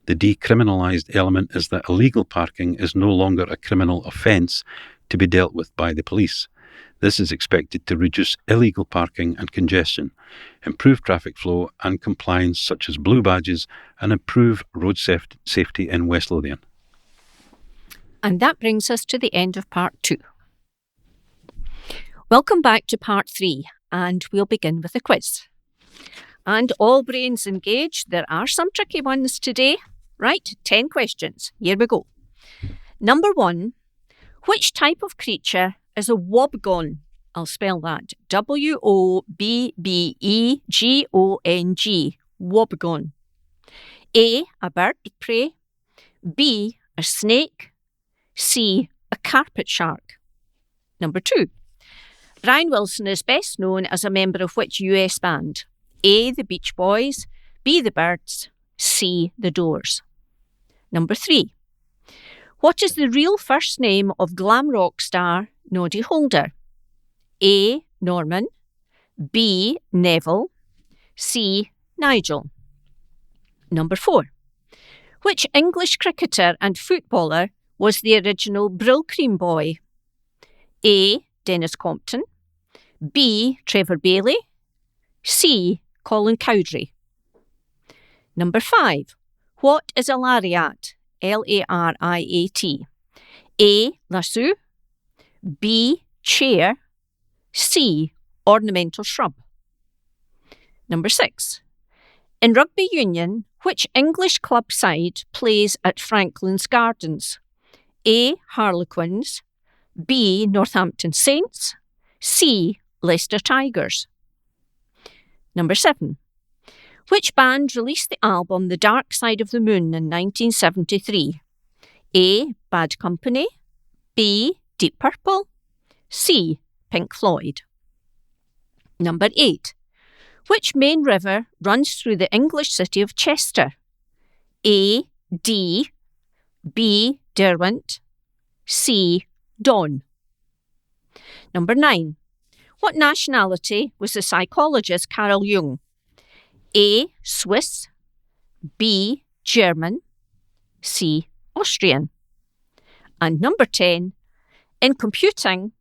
The decriminalised element is that illegal parking is no longer a criminal offence to be dealt with by the police. This is expected to reduce illegal parking and congestion, improve traffic flow and compliance such as blue badges, and improve road safety in West Lothian." And that brings us to the end of part 2. Welcome back to part 3, and we'll begin with a quiz. And all brains engaged, there are some tricky ones today. Right, 10 questions. Here we go. Number 1, which type of creature is a wobbegon? I'll spell that. W-O-B-B-E-G-O-N-G. Wobbegon. A bird of prey. B, a snake. C, a carpet shark. Number 2. Brian Wilson is best known as a member of which US band? A, the Beach Boys. B, the Byrds. C, the Doors. Number 3. What is the real first name of glam rock star Noddy Holder? A, Norman. B, Neville. C, Nigel. Number 4. Which English cricketer and footballer was the original Brillcream boy? A, Dennis Compton. B, Trevor Bailey. C, Colin Cowdrey. Number 5. What is a lariat? L-A-R-I-A-T. A, lasso. B, chair. C, ornamental shrub. Number 6. In rugby union, which English club side plays at Franklin's Gardens? A, Harlequins. B, Northampton Saints. C, Leicester Tigers. Number 7. Which band released the album The Dark Side of the Moon in 1973? A, Bad Company. B, Deep Purple. C, Pink Floyd. Number 8. Which main river runs through the English city of Chester? A. Dee, B. Derwent, C. Don. Number 9. What nationality was the psychologist Carl Jung? A. Swiss, B. German, C. Austrian. And number 10. In computing,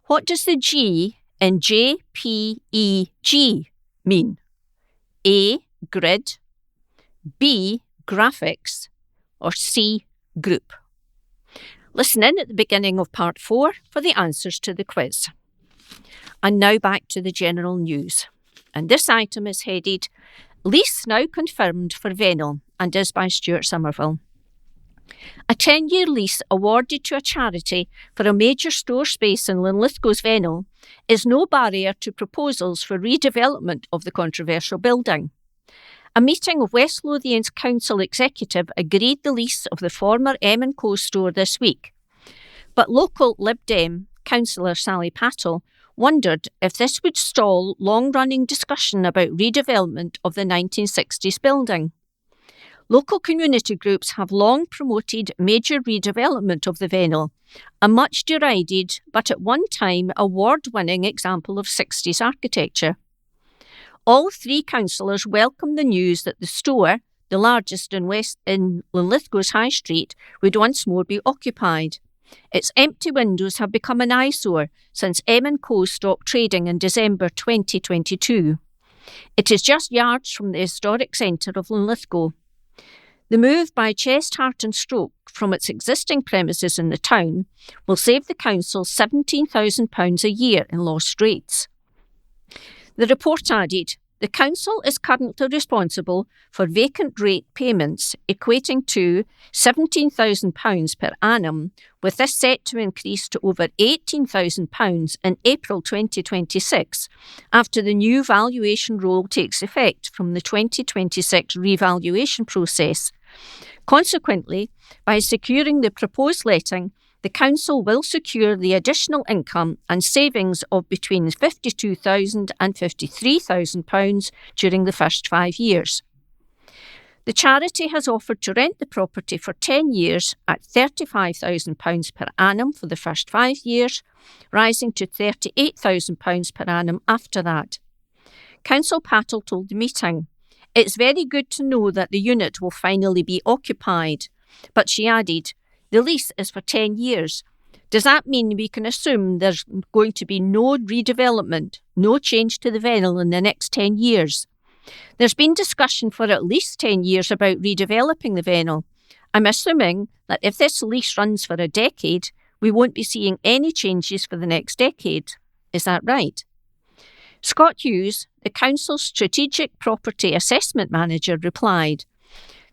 what does the G in JPEG mean? A. Grid, B. Graphics, or C. Group? Listen in at the beginning of part 4 for the answers to the quiz. And now back to the general news. And this item is headed Lease Now Confirmed for Vennel and is by Stuart Somerville. A 10-year lease awarded to a charity for a major store space in Linlithgow's Vennel is no barrier to proposals for redevelopment of the controversial building. A meeting of West Lothian's council executive agreed the lease of the former M&Co store this week. But local Lib Dem councillor Sally Pattle wondered if this would stall long-running discussion about redevelopment of the 1960s building. Local community groups have long promoted major redevelopment of the Vennel, a much derided but at one time award-winning example of 60s architecture. All 3 councillors welcomed the news that the store, the largest in Linlithgow's High Street, would once more be occupied. Its empty windows have become an eyesore since M&Co stopped trading in December 2022. It is just yards from the historic centre of Linlithgow. The move by Chest, Heart and Stroke from its existing premises in the town will save the council £17,000 a year in lost rates. The report added, the council is currently responsible for vacant rate payments equating to £17,000 per annum, with this set to increase to over £18,000 in April 2026 after the new valuation rule takes effect from the 2026 revaluation process. Consequently, by securing the proposed letting, the council will secure the additional income and savings of between £52,000 and £53,000 during the first 5 years. The charity has offered to rent the property for 10 years at £35,000 per annum for the first 5 years, rising to £38,000 per annum after that. Council Pattle told the meeting, "It's very good to know that the unit will finally be occupied," but she added, "The lease is for 10 years. Does that mean we can assume there's going to be no redevelopment, no change to the Vennel in the next 10 years? There's been discussion for at least 10 years about redeveloping the Vennel. I'm assuming that if this lease runs for a decade, we won't be seeing any changes for the next decade. Is that right?" Scott Hughes, the council's strategic property assessment manager, replied,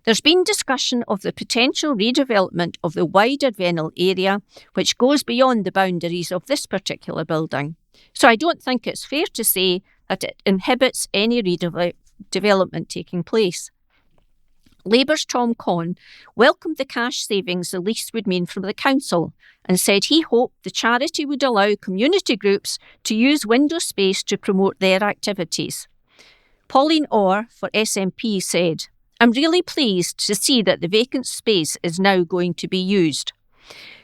"There's been discussion of the potential redevelopment of the wider Vennel area, which goes beyond the boundaries of this particular building. So I don't think it's fair to say that it inhibits any redevelopment taking place." Labour's Tom Conn welcomed the cash savings the lease would mean for the council and said he hoped the charity would allow community groups to use window space to promote their activities. Pauline Orr for SNP said, "I'm really pleased to see that the vacant space is now going to be used.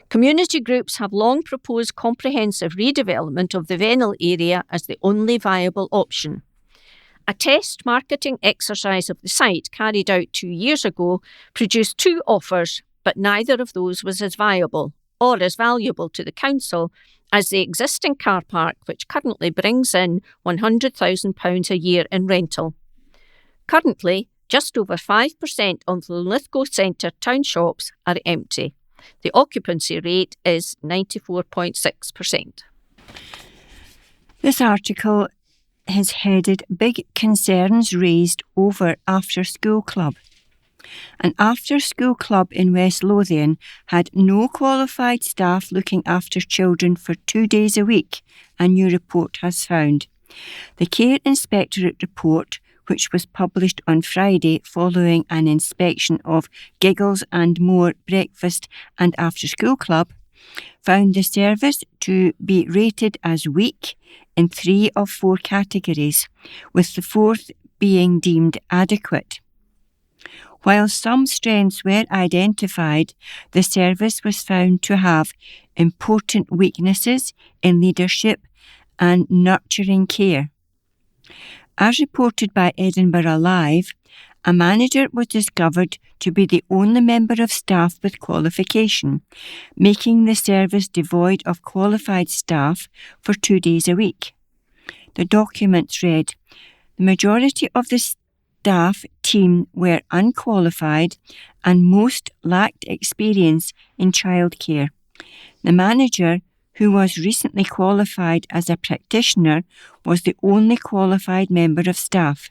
Community groups have long proposed comprehensive redevelopment of the Vennel area as the only viable option. A test marketing exercise of the site carried out 2 years ago produced 2 offers, but neither of those was as viable or as valuable to the council as the existing car park, which currently brings in £100,000 a year in rental. Currently, just over 5% of the Linlithgow Centre town shops are empty. The occupancy rate is 94.6%. This article is headed Big Concerns Raised Over After School Club. An after-school club in West Lothian had no qualified staff looking after children for 2 days a week, a new report has found. The Care Inspectorate report, which was published on Friday following an inspection of Giggles and More Breakfast and After School Club, found the service to be rated as weak in 3 of 4 categories, with the 4th being deemed adequate. While some strengths were identified, the service was found to have important weaknesses in leadership and nurturing care. As reported by Edinburgh Live, a manager was discovered to be the only member of staff with qualification, making the service devoid of qualified staff for 2 days a week. The documents read, "The majority of the staff team were unqualified and most lacked experience in childcare. The manager, who was recently qualified as a practitioner, was the only qualified member of staff."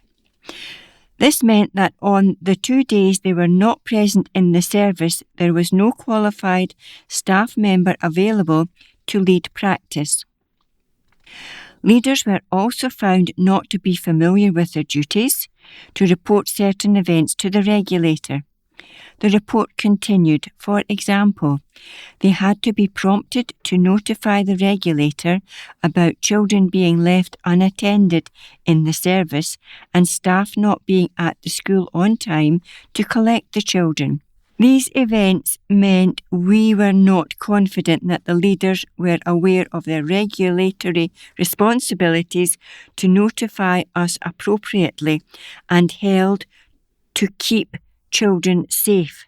This meant that on the 2 days they were not present in the service, there was no qualified staff member available to lead practice. Leaders were also found not to be familiar with their duties to report certain events to the regulator. The report continued, for example, they had to be prompted to notify the regulator about children being left unattended in the service and staff not being at the school on time to collect the children. These events meant we were not confident that the leaders were aware of their regulatory responsibilities to notify us appropriately and held to keep children safe.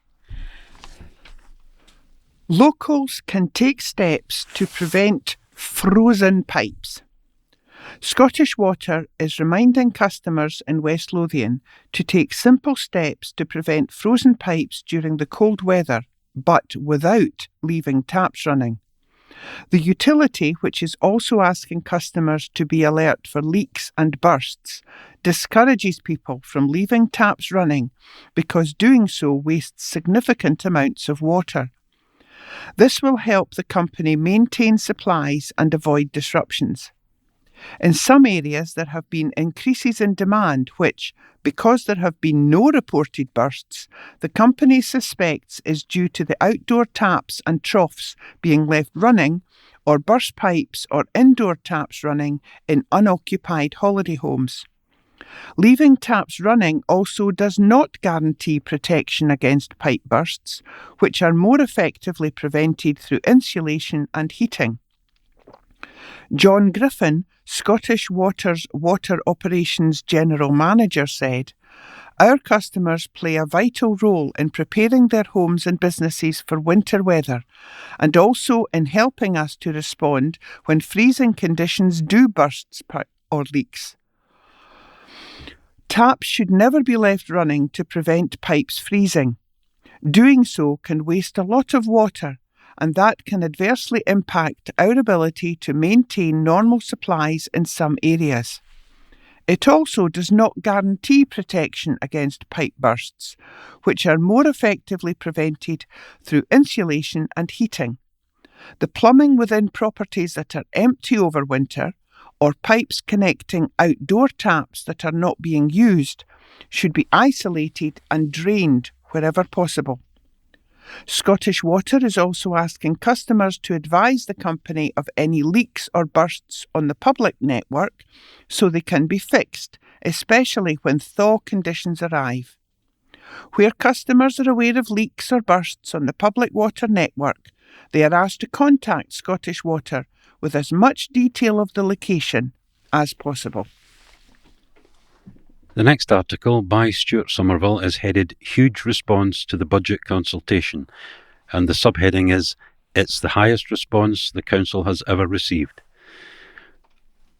Locals can take steps to prevent frozen pipes. Scottish Water is reminding customers in West Lothian to take simple steps to prevent frozen pipes during the cold weather, but without leaving taps running. The utility, which is also asking customers to be alert for leaks and bursts, discourages people from leaving taps running because doing so wastes significant amounts of water. This will help the company maintain supplies and avoid disruptions. In some areas there have been increases in demand which, because there have been no reported bursts, the company suspects is due to the outdoor taps and troughs being left running or burst pipes or indoor taps running in unoccupied holiday homes. Leaving taps running also does not guarantee protection against pipe bursts, which are more effectively prevented through insulation and heating. John Griffin, Scottish Water's Water Operations General Manager, said, "Our customers play a vital role in preparing their homes and businesses for winter weather and also in helping us to respond when freezing conditions do bursts or leaks. Taps should never be left running to prevent pipes freezing. Doing so can waste a lot of water, and that can adversely impact our ability to maintain normal supplies in some areas. It also does not guarantee protection against pipe bursts, which are more effectively prevented through insulation and heating. The plumbing within properties that are empty over winter, or pipes connecting outdoor taps that are not being used, should be isolated and drained wherever possible." Scottish Water is also asking customers to advise the company of any leaks or bursts on the public network so they can be fixed, especially when thaw conditions arrive. Where customers are aware of leaks or bursts on the public water network, they are asked to contact Scottish Water with as much detail of the location as possible. The next article by Stuart Somerville is headed Huge Response to the Budget Consultation, and the subheading is It's the highest response the Council has ever received.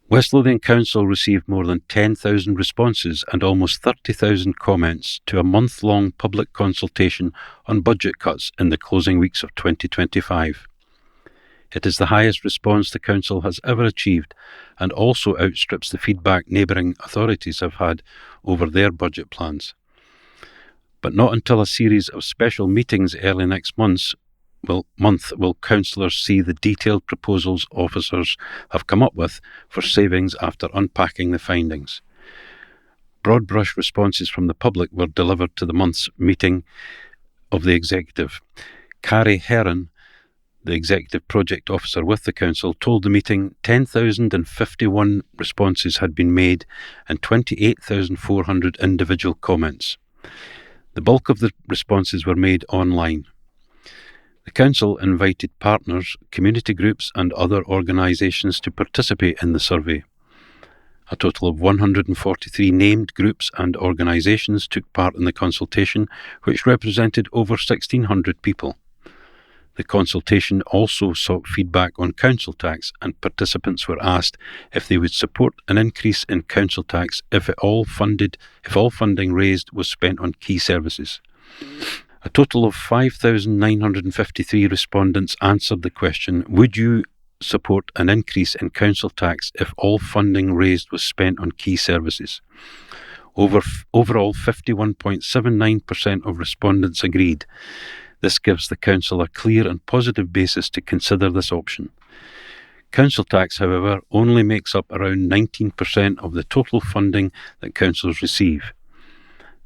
West Lothian Council received more than 10,000 responses and almost 30,000 comments to a month-long public consultation on budget cuts in the closing weeks of 2025. It is the highest response the Council has ever achieved and also outstrips the feedback neighbouring authorities have had over their budget plans. But not until a series of special meetings early next month will councillors see the detailed proposals officers have come up with for savings after unpacking the findings. Broad brush responses from the public were delivered to the month's meeting of the Executive. Carrie Heron, the Executive Project Officer with the Council, told the meeting 10,051 responses had been made and 28,400 individual comments. The bulk of the responses were made online. The Council invited partners, community groups and other organisations to participate in the survey. A total of 143 named groups and organisations took part in the consultation, which represented over 1,600 people. The consultation also sought feedback on council tax, and participants were asked if they would support an increase in council tax if all funding raised was spent on key services. A total of 5,953 respondents answered the question, would you support an increase in council tax if all funding raised was spent on key services? Overall, 51.79% of respondents agreed. This gives the Council a clear and positive basis to consider this option. Council tax, however, only makes up around 19% of the total funding that councils receive.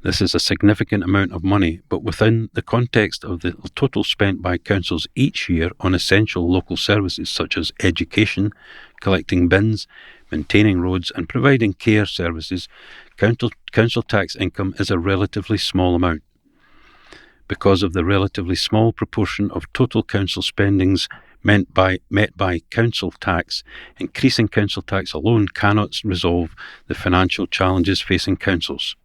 This is a significant amount of money, but within the context of the total spent by councils each year on essential local services such as education, collecting bins, maintaining roads and providing care services, council tax income is a relatively small amount. Because of the relatively small proportion of total council spendings met by council tax, increasing council tax alone cannot resolve the financial challenges facing councils.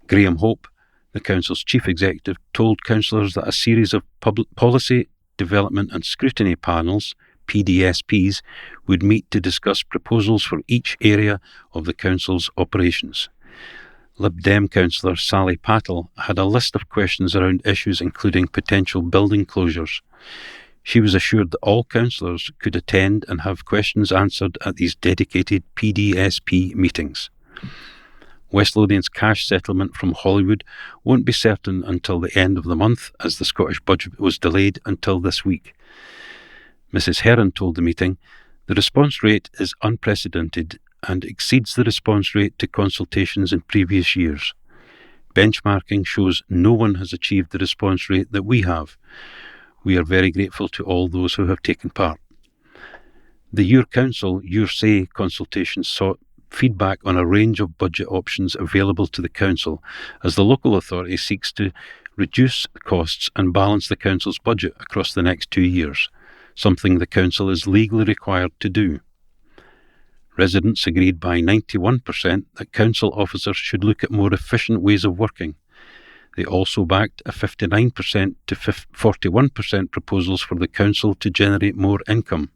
Graham Hope, the Council's Chief Executive, told councillors that a series of public policy development and scrutiny panels, PDSPs, would meet to discuss proposals for each area of the Council's operations. Lib Dem councillor Sally Patel had a list of questions around issues including potential building closures. She was assured that all councillors could attend and have questions answered at these dedicated PDSP meetings. West Lothian's cash settlement from Hollywood won't be certain until the end of the month, as the Scottish budget was delayed until this week. Mrs. Heron told the meeting, the response rate is unprecedented and exceeds the response rate to consultations in previous years. Benchmarking shows no one has achieved the response rate that we have. We are very grateful to all those who have taken part. The Your Council, Your Say consultation sought feedback on a range of budget options available to the Council as the local authority seeks to reduce costs and balance the Council's budget across the next 2 years, something the Council is legally required to do. Residents agreed by 91% that council officers should look at more efficient ways of working. They also backed a 59% to 41% proposals for the council to generate more income.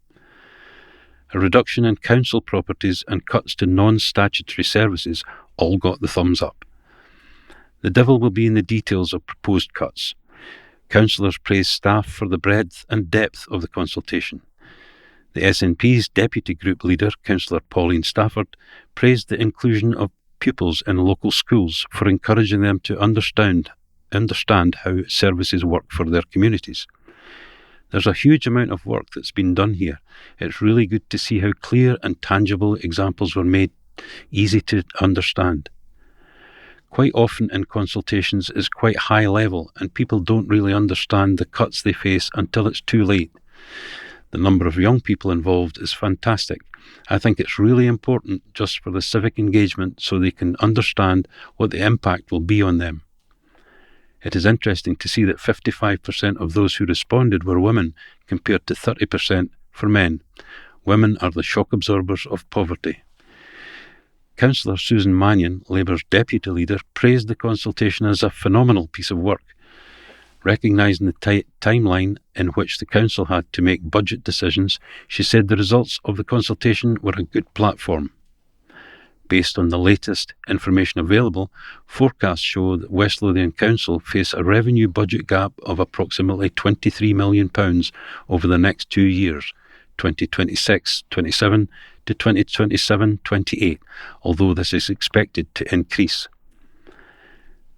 A reduction in council properties and cuts to non-statutory services all got the thumbs up. The devil will be in the details of proposed cuts. Councillors praised staff for the breadth and depth of the consultation. The SNP's Deputy Group Leader, Councillor Pauline Stafford, praised the inclusion of pupils in local schools for encouraging them to understand how services work for their communities. There's a huge amount of work that's been done here. It's really good to see how clear and tangible examples were made, easy to understand. Quite often in consultations is quite high level and people don't really understand the cuts they face until it's too late. The number of young people involved is fantastic. I think it's really important just for the civic engagement so they can understand what the impact will be on them. It is interesting to see that 55% of those who responded were women compared to 30% for men. Women are the shock absorbers of poverty. Councillor Susan Mannion, Labour's Deputy Leader, praised the consultation as a phenomenal piece of work. Recognising the timeline in which the Council had to make budget decisions, she said the results of the consultation were a good platform. Based on the latest information available, forecasts show that West Lothian Council face a revenue budget gap of approximately £23 million over the next 2 years, 2026-27 to 2027-28, although this is expected to increase.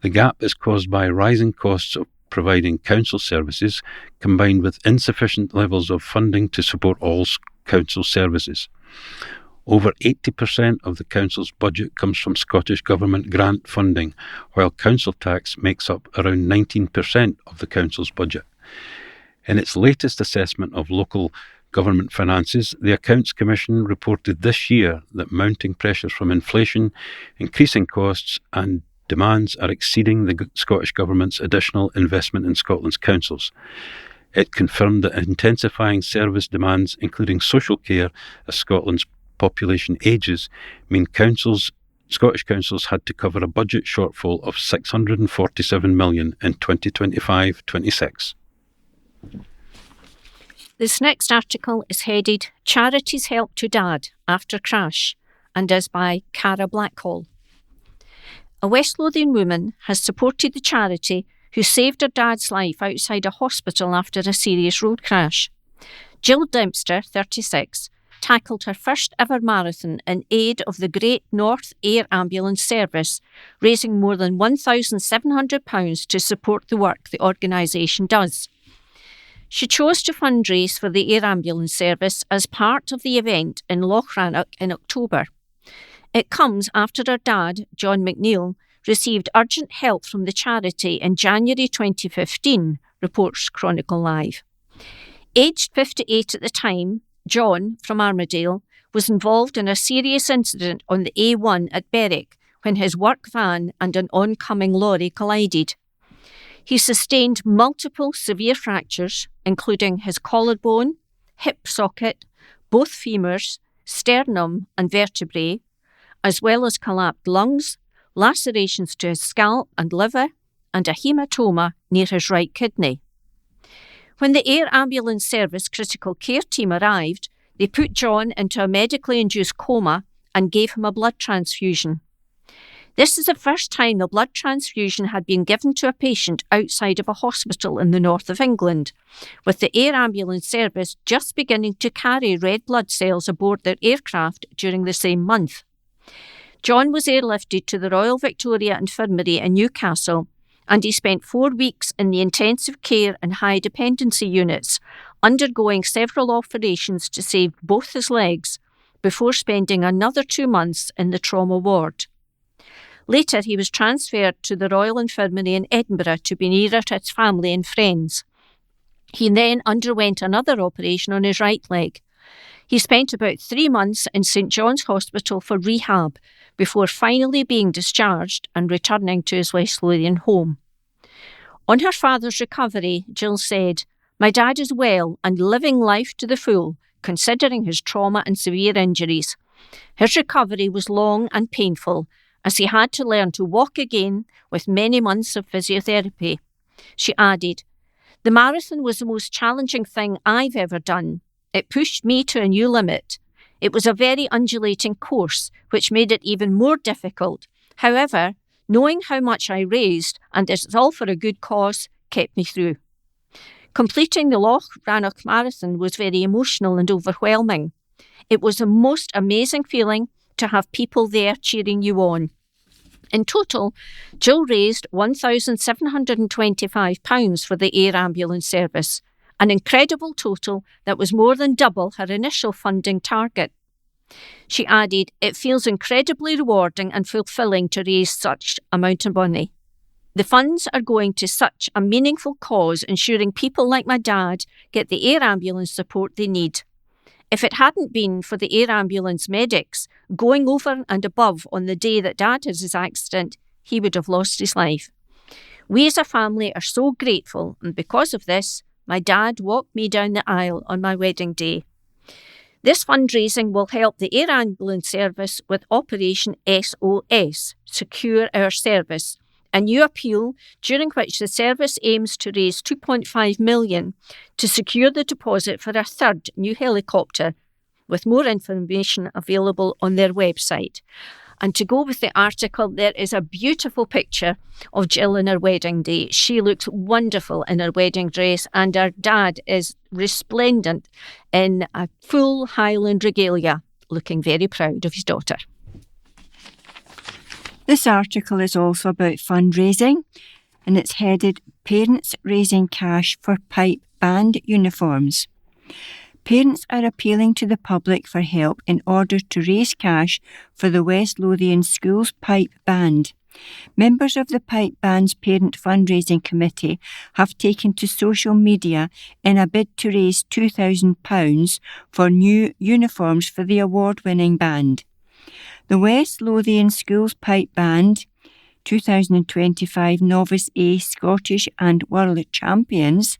The gap is caused by rising costs of providing council services, combined with insufficient levels of funding to support all council services. Over 80% of the council's budget comes from Scottish Government grant funding, while council tax makes up around 19% of the council's budget. In its latest assessment of local government finances, the Accounts Commission reported this year that mounting pressures from inflation, increasing costs and demands are exceeding the Scottish Government's additional investment in Scotland's councils. It confirmed that intensifying service demands, including social care, as Scotland's population ages, mean Scottish councils had to cover a budget shortfall of $647 million in 2025-26. This next article is headed Charities Help to Dad After Crash and is by Cara Blackhall. A West Lothian woman has supported the charity who saved her dad's life outside a hospital after a serious road crash. Jill Dempster, 36, tackled her first ever marathon in aid of the Great North Air Ambulance Service, raising more than £1,700 to support the work the organisation does. She chose to fundraise for the Air Ambulance Service as part of the event in Lochrannoch in October. It comes after her dad, John McNeill, received urgent help from the charity in January 2015, reports Chronicle Live. Aged 58 at the time, John, from Armadale, was involved in a serious incident on the A1 at Berwick when his work van and an oncoming lorry collided. He sustained multiple severe fractures, including his collarbone, hip socket, both femurs, sternum and vertebrae, as well as collapsed lungs, lacerations to his scalp and liver, and a hematoma near his right kidney. When the Air Ambulance Service critical care team arrived, they put John into a medically induced coma and gave him a blood transfusion. This is the first time the blood transfusion had been given to a patient outside of a hospital in the north of England, with the Air Ambulance Service just beginning to carry red blood cells aboard their aircraft during the same month. John was airlifted to the Royal Victoria Infirmary in Newcastle, and he spent 4 weeks in the intensive care and high dependency units, undergoing several operations to save both his legs, before spending another 2 months in the trauma ward. Later, he was transferred to the Royal Infirmary in Edinburgh to be nearer to his family and friends. He then underwent another operation on his right leg. He spent about 3 months in St John's Hospital for rehab before finally being discharged and returning to his West Lothian home. On her father's recovery, Jill said, "My dad is well and living life to the full, considering his trauma and severe injuries. His recovery was long and painful, as he had to learn to walk again with many months of physiotherapy." She added, "The marathon was the most challenging thing I've ever done. It pushed me to a new limit. It was a very undulating course, which made it even more difficult. However, knowing how much I raised, and it's all for a good cause, kept me through." Completing the Lochrannoch Marathon was very emotional and overwhelming. It was the most amazing feeling to have people there cheering you on. In total, Jill raised £1,725 for the Air Ambulance Service, an incredible total that was more than double her initial funding target. She added, "It feels incredibly rewarding and fulfilling to raise such amount of money. The funds are going to such a meaningful cause, ensuring people like my dad get the air ambulance support they need. If it hadn't been for the air ambulance medics going over and above on the day that Dad had his accident, he would have lost his life. We as a family are so grateful, and because of this, my dad walked me down the aisle on my wedding day." This fundraising will help the Air Ambulance Service with Operation SOS, Secure Our Service, a new appeal during which the service aims to raise $2.5 million to secure the deposit for a third new helicopter, with more information available on their website. And to go with the article, there is a beautiful picture of Jill on her wedding day. She looks wonderful in her wedding dress, and her dad is resplendent in a full Highland regalia, looking very proud of his daughter. This article is also about fundraising, and it's headed Parents Raising Cash for Pipe Band Uniforms. Parents are appealing to the public for help in order to raise cash for the West Lothian Schools Pipe Band, Members of the Pipe Band's parent fundraising committee have taken to social media in a bid to raise £2,000 for new uniforms for the award-winning band. The West Lothian Schools Pipe Band, 2025 Novice A Scottish and World Champions,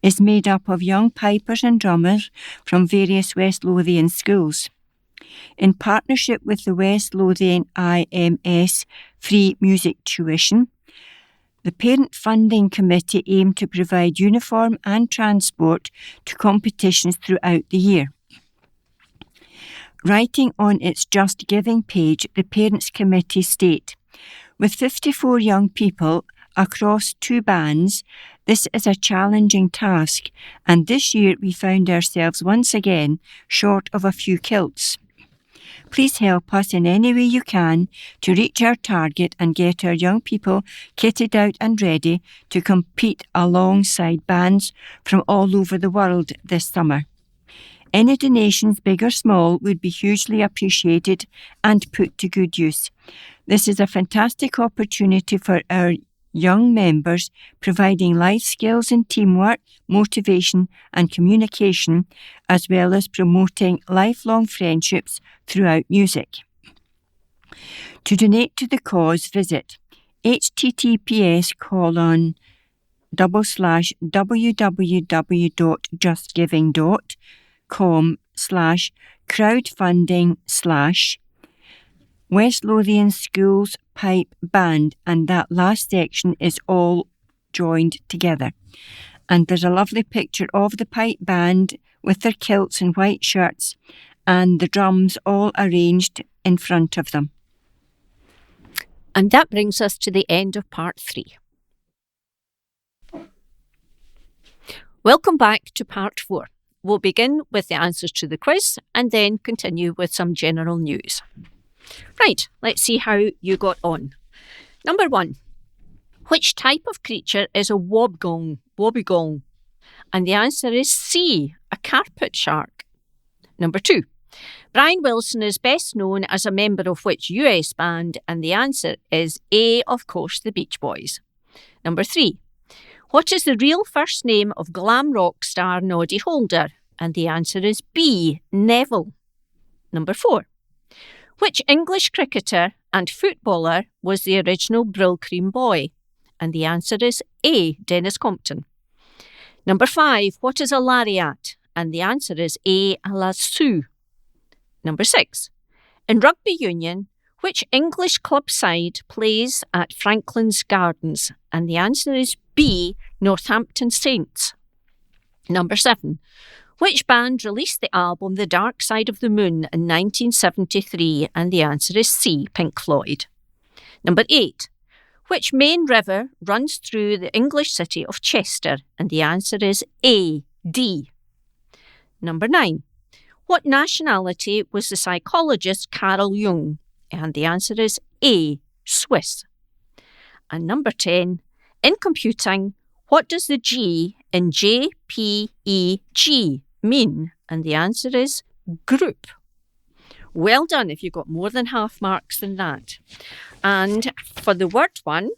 is made up of young pipers and drummers from various West Lothian schools. In partnership with the West Lothian IMS Free Music Tuition, the Parent Funding Committee aimed to provide uniform and transport to competitions throughout the year. Writing on its Just Giving page, the Parents Committee state, "With 54 young people across 2 bands, this is a challenging task, and this year we found ourselves once again short of a few kilts. Please help us in any way you can to reach our target and get our young people kitted out and ready to compete alongside bands from all over the world this summer. Any donations, big or small, would be hugely appreciated and put to good use. This is a fantastic opportunity for our young members, providing life skills in teamwork, motivation and communication, as well as promoting lifelong friendships throughout music. To donate to the cause, visit https://www.justgiving.com/crowdfunding/ West Lothian Schools Pipe Band, and that last section is all joined together. And there's a lovely picture of the pipe band with their kilts and white shirts and the drums all arranged in front of them. And that brings us to the end of part 3. Welcome back to part 4. We'll begin with the answers to the quiz and then continue with some general news. Right, let's see how you got on. Number 1. Which type of creature is a wobbegong? And the answer is C, a carpet shark. Number 2. Brian Wilson is best known as a member of which US band? And the answer is A, of course, the Beach Boys. Number 3. What is the real first name of glam rock star Noddy Holder? And the answer is B, Neville. Number 4. Which English cricketer and footballer was the original Brill-Cream boy? And the answer is A, Dennis Compton. Number 5. What is a lariat? And the answer is A, a lasso. Number 6. In rugby union, which English club side plays at Franklin's Gardens? And the answer is B, Northampton Saints. Number 7. Which band released the album The Dark Side of the Moon in 1973? And the answer is C, Pink Floyd. Number 8. Which main river runs through the English city of Chester? And the answer is A, D. Number 9. What nationality was the psychologist Carl Jung? And the answer is A, Swiss. And number 10. In computing, what does the G in JPEG mean? And the answer is group. Well done if you got more than half marks than that. And for the word one,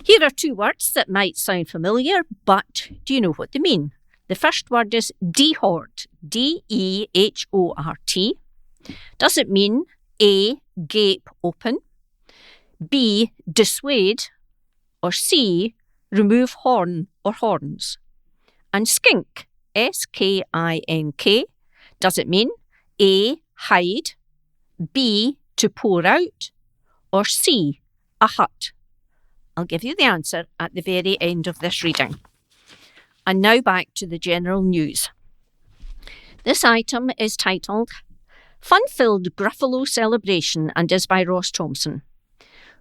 here are 2 words that might sound familiar, but do you know what they mean? The first word is dehort, D-E-H-O-R-T. Does it mean A, gape open, B, dissuade, or C, remove horn or horns? And skink, S-K-I-N-K, does it mean A, hide, B, to pour out, or C, a hut? I'll give you the answer at the very end of this reading. And now back to the general news. This item is titled Fun-Filled Gruffalo Celebration and is by Ross Thompson.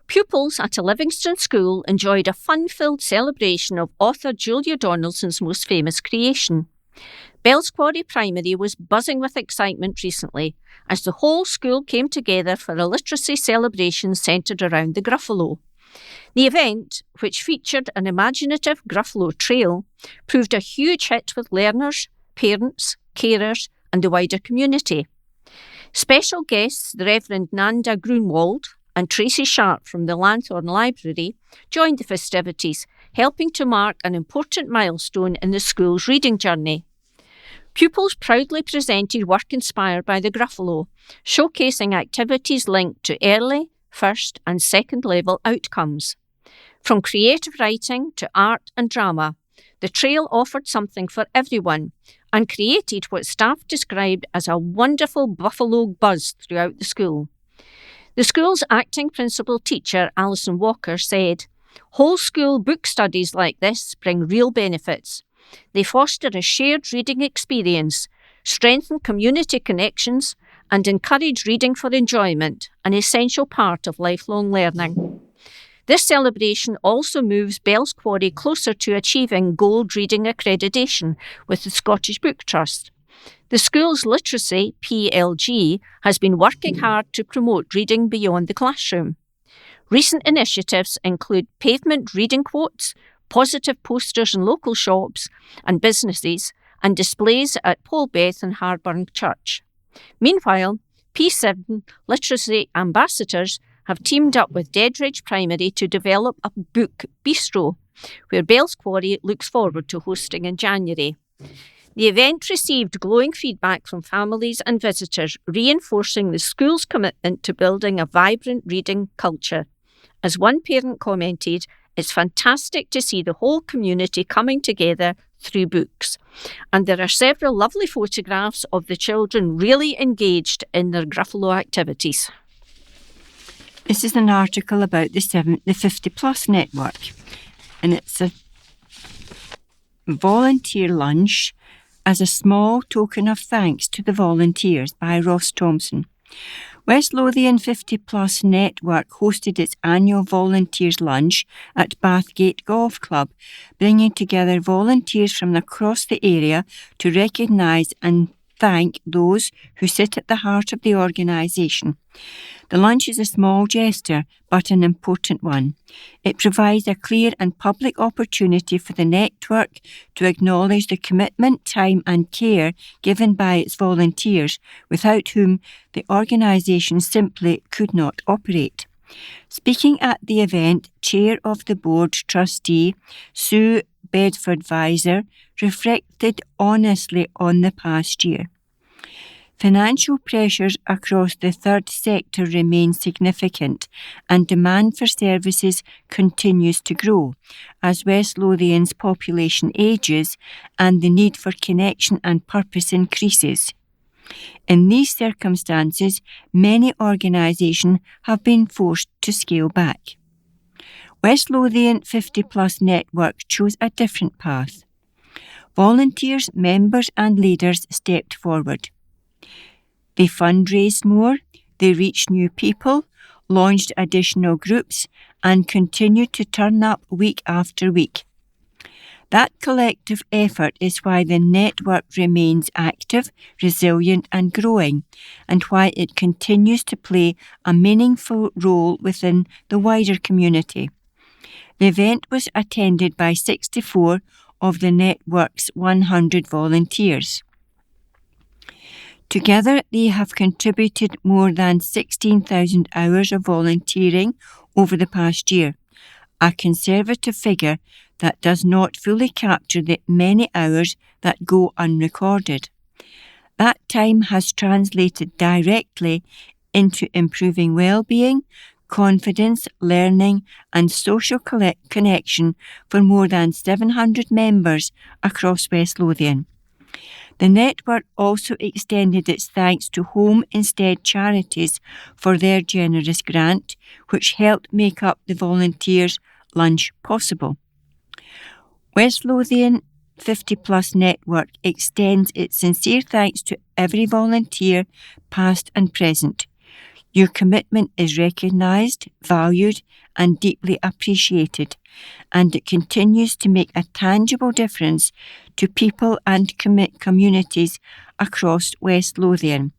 Pupils at a Livingston school enjoyed a fun-filled celebration of author Julia Donaldson's most famous creation. Bell's Quarry Primary was buzzing with excitement recently as the whole school came together for a literacy celebration centred around the Gruffalo. The event, which featured an imaginative Gruffalo trail, proved a huge hit with learners, parents, carers and the wider community. Special guests, the Reverend Nanda Grunwald, and Tracy Sharp from the Lanthorn Library joined the festivities, helping to mark an important milestone in the school's reading journey. Pupils proudly presented work inspired by the Gruffalo, showcasing activities linked to early, first and second level outcomes. From creative writing to art and drama, the trail offered something for everyone and created what staff described as a wonderful buffalo buzz throughout the school. The school's acting principal teacher, Alison Walker, said, "Whole school book studies like this bring real benefits. They foster a shared reading experience, strengthen community connections, and encourage reading for enjoyment, an essential part of lifelong learning." This celebration also moves Bell's Quarry closer to achieving Gold Reading Accreditation with the Scottish Book Trust. The school's literacy, PLG, has been working hard to promote reading beyond the classroom. Recent initiatives include pavement reading quotes, positive posters in local shops and businesses, and displays at Polbeth and Harburn Church. Meanwhile, P7 literacy ambassadors have teamed up with Dedridge Primary to develop a book bistro, where Bell's Quarry looks forward to hosting in January. The event received glowing feedback from families and visitors, reinforcing the school's commitment to building a vibrant reading culture. As one parent commented, "It's fantastic to see the whole community coming together through books." And there are several lovely photographs of the children really engaged in their Gruffalo activities. This is an article about the 50 Plus network, and it's a volunteer lunch as a small token of thanks to the volunteers by Ross Thompson. West Lothian 50 Plus Network hosted its annual Volunteers Lunch at Bathgate Golf Club, bringing together volunteers from across the area to recognise and thank those who sit at the heart of the organisation. The lunch is a small gesture, but an important one. It provides a clear and public opportunity for the network to acknowledge the commitment, time and care given by its volunteers, without whom the organisation simply could not operate. Speaking at the event, Chair of the Board Trustee Sue Bedford-Visor reflected honestly on the past year. Financial pressures across the third sector remain significant, and demand for services continues to grow as West Lothian's population ages and the need for connection and purpose increases. In these circumstances, many organisations have been forced to scale back. West Lothian 50 Plus Network chose a different path. Volunteers, members and leaders stepped forward. They fundraised more, they reached new people, launched additional groups, and continued to turn up week after week. That collective effort is why the network remains active, resilient and growing, and why it continues to play a meaningful role within the wider community. The event was attended by 64 of the network's 100 volunteers. Together, they have contributed more than 16,000 hours of volunteering over the past year, a conservative figure that does not fully capture the many hours that go unrecorded. That time has translated directly into improving well-being, confidence, learning and social connection for more than 700 members across West Lothian. The network also extended its thanks to Home Instead Charities for their generous grant, which helped make up the volunteers' lunch possible. West Lothian 50 Plus Network extends its sincere thanks to every volunteer, past and present. Your commitment is recognised, valued and deeply appreciated, and it continues to make a tangible difference to people and communities across West Lothian.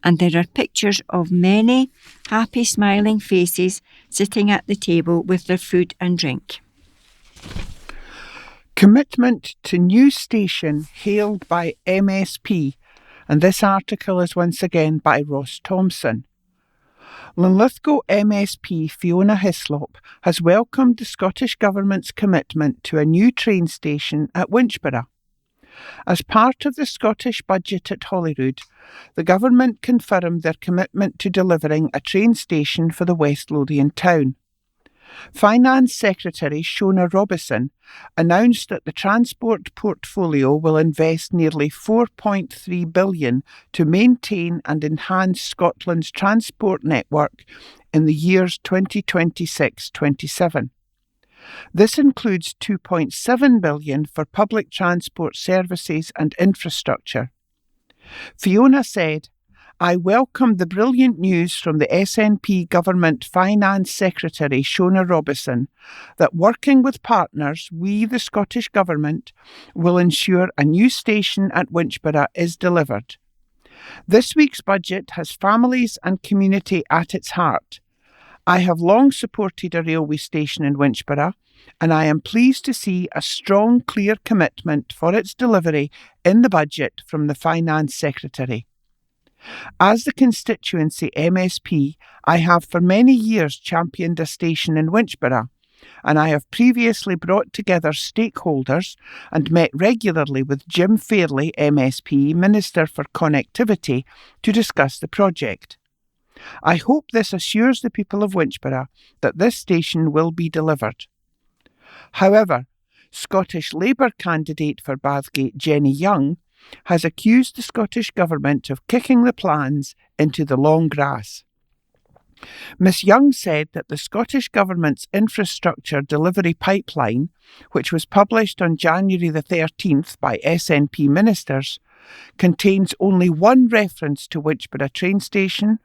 And there are pictures of many happy smiling faces sitting at the table with their food and drink. Commitment to new station hailed by MSP, and this article is once again by Ross Thompson. Linlithgow MSP Fiona Hislop has welcomed the Scottish Government's commitment to a new train station at Winchborough. As part of the Scottish budget at Holyrood, the Government confirmed their commitment to delivering a train station for the West Lothian town. Finance Secretary Shona Robison announced that the transport portfolio will invest nearly $4.3 billion to maintain and enhance Scotland's transport network in the years 2026-27. This includes $2.7 billion for public transport services and infrastructure. Fiona said, "I welcome the brilliant news from the SNP Government Finance Secretary Shona Robison that working with partners, we, the Scottish Government, will ensure a new station at Winchborough is delivered. This week's budget has families and community at its heart. I have long supported a railway station in Winchborough, and I am pleased to see a strong, clear commitment for its delivery in the budget from the Finance Secretary. As the constituency MSP, I have for many years championed a station in Winchborough, and I have previously brought together stakeholders and met regularly with Jim Fairley, MSP, Minister for Connectivity, to discuss the project. I hope this assures the people of Winchborough that this station will be delivered." However, Scottish Labour candidate for Bathgate Jenny Young has accused the Scottish Government of kicking the plans into the long grass. Ms Young said that the Scottish Government's infrastructure delivery pipeline, which was published on January the 13th by SNP ministers, contains only one reference to Winchborough train station,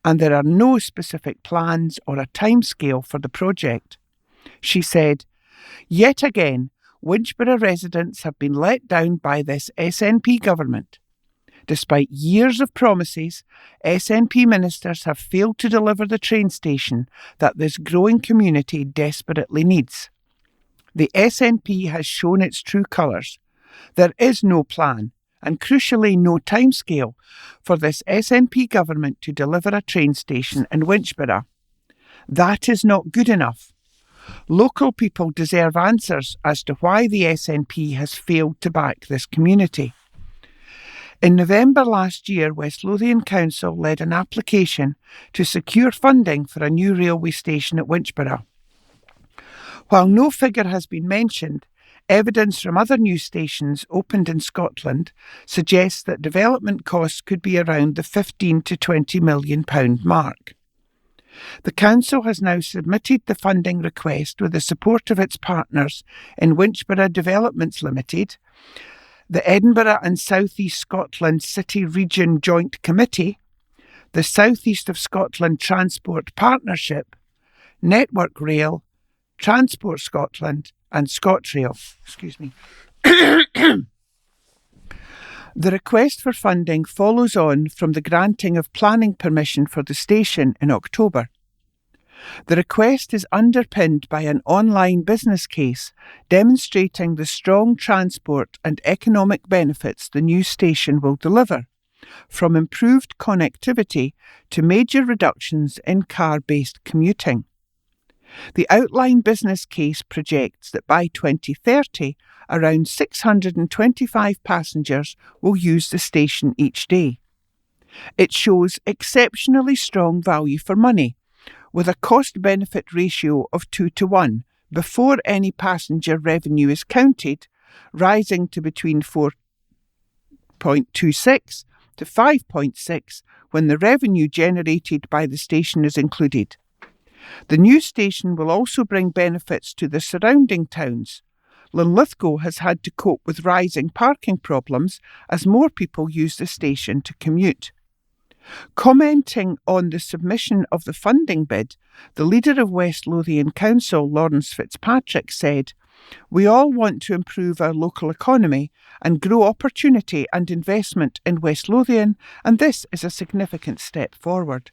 and there are no specific plans or a timescale for the project. She said, "Yet again, Winchborough residents have been let down by this SNP government. Despite years of promises, SNP ministers have failed to deliver the train station that this growing community desperately needs. The SNP has shown its true colours. There is no plan, and crucially no timescale, for this SNP government to deliver a train station in Winchborough. That is not good enough. Local people deserve answers as to why the SNP has failed to back this community." In November last year, West Lothian Council led an application to secure funding for a new railway station at Winchborough. While no figure has been mentioned, evidence from other new stations opened in Scotland suggests that development costs could be around the £15 to £20 million mark. The Council has now submitted the funding request with the support of its partners in Winchborough Developments Limited, the Edinburgh and South East Scotland City Region Joint Committee, the South East of Scotland Transport Partnership, Network Rail, Transport Scotland and ScotRail. The request for funding follows on from the granting of planning permission for the station in October. The request is underpinned by an online business case demonstrating the strong transport and economic benefits the new station will deliver, from improved connectivity to major reductions in car-based commuting. The outline business case projects that by 2030, around 625 passengers will use the station each day. It shows exceptionally strong value for money, with a cost-benefit ratio of 2:1 before any passenger revenue is counted, rising to between 4.26 to 5.6 when the revenue generated by the station is included. The new station will also bring benefits to the surrounding towns. Linlithgow has had to cope with rising parking problems as more people use the station to commute. Commenting on the submission of the funding bid, the leader of West Lothian Council, Lawrence Fitzpatrick, said, "We all want to improve our local economy and grow opportunity and investment in West Lothian, and this is a significant step forward.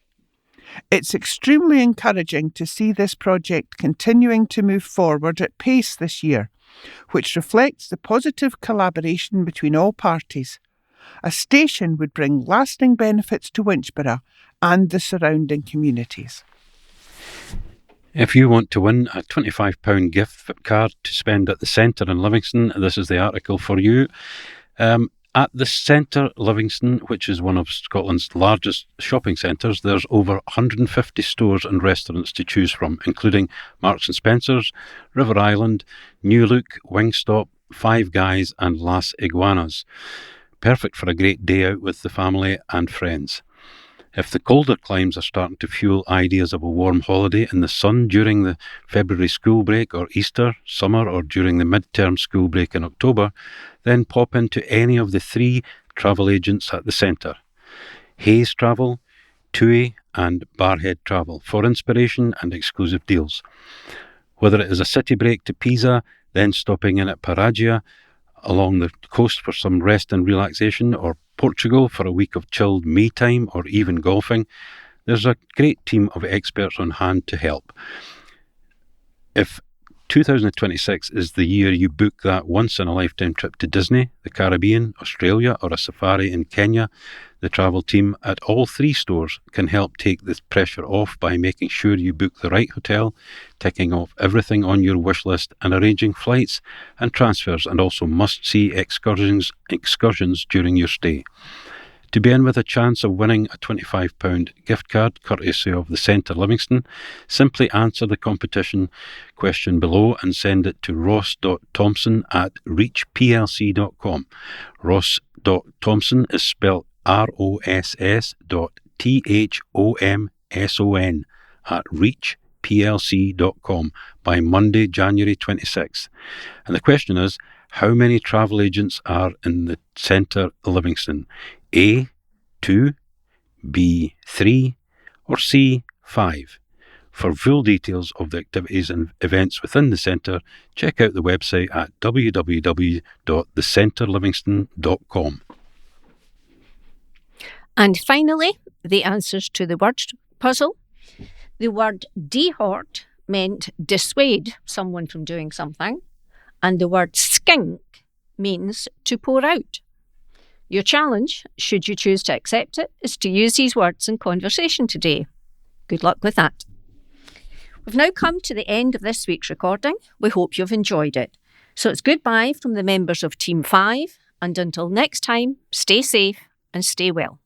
It's extremely encouraging to see this project continuing to move forward at pace this year, which reflects the positive collaboration between all parties. A station would bring lasting benefits to Winchborough and the surrounding communities. If you want to win a £25 gift card to spend at the Centre in Livingston, this is the article for you. At the Centre Livingston, which is one of Scotland's largest shopping centres, there's over 150 stores and restaurants to choose from, including Marks and Spencer's, River Island, New Look, Wingstop, Five Guys and Las Iguanas. Perfect for a great day out with the family and friends. If the colder climes are starting to fuel ideas of a warm holiday in the sun during the February school break or Easter, summer or during the mid-term school break in October, then pop into any of the 3 travel agents at the centre. Hayes Travel, TUI and Barhead Travel for inspiration and exclusive deals. Whether it is a city break to Pisa, then stopping in at Perugia, along the coast for some rest and relaxation, or Portugal for a week of chilled me time, or even golfing, there's a great team of experts on hand to help. If 2026 is the year you book that once-in-a-lifetime trip to Disney, the Caribbean, Australia, or a safari in Kenya, the travel team at all 3 stores can help take the pressure off by making sure you book the right hotel, ticking off everything on your wish list, and arranging flights and transfers, and also must-see excursions during your stay. To be in with a chance of winning a £25 gift card courtesy of the Centre Livingston, simply answer the competition question below and send it to ross.thompson@reachplc.com. Ross.Thompson is spelled ROSS.THOMSON @reachplc.com by Monday, January 26th. And the question is, how many travel agents are in the Centre Livingston? A, 2, B, 3, or C, 5. For full details of the activities and events within the centre, check out the website at www.thecentrelivingston.com. And finally, the answers to the word puzzle. The word dehort meant dissuade someone from doing something, and the word skink means to pour out. Your challenge, should you choose to accept it, is to use these words in conversation today. Good luck with that. We've now come to the end of this week's recording. We hope you've enjoyed it. So it's goodbye from the members of Team 5, and until next time, stay safe and stay well.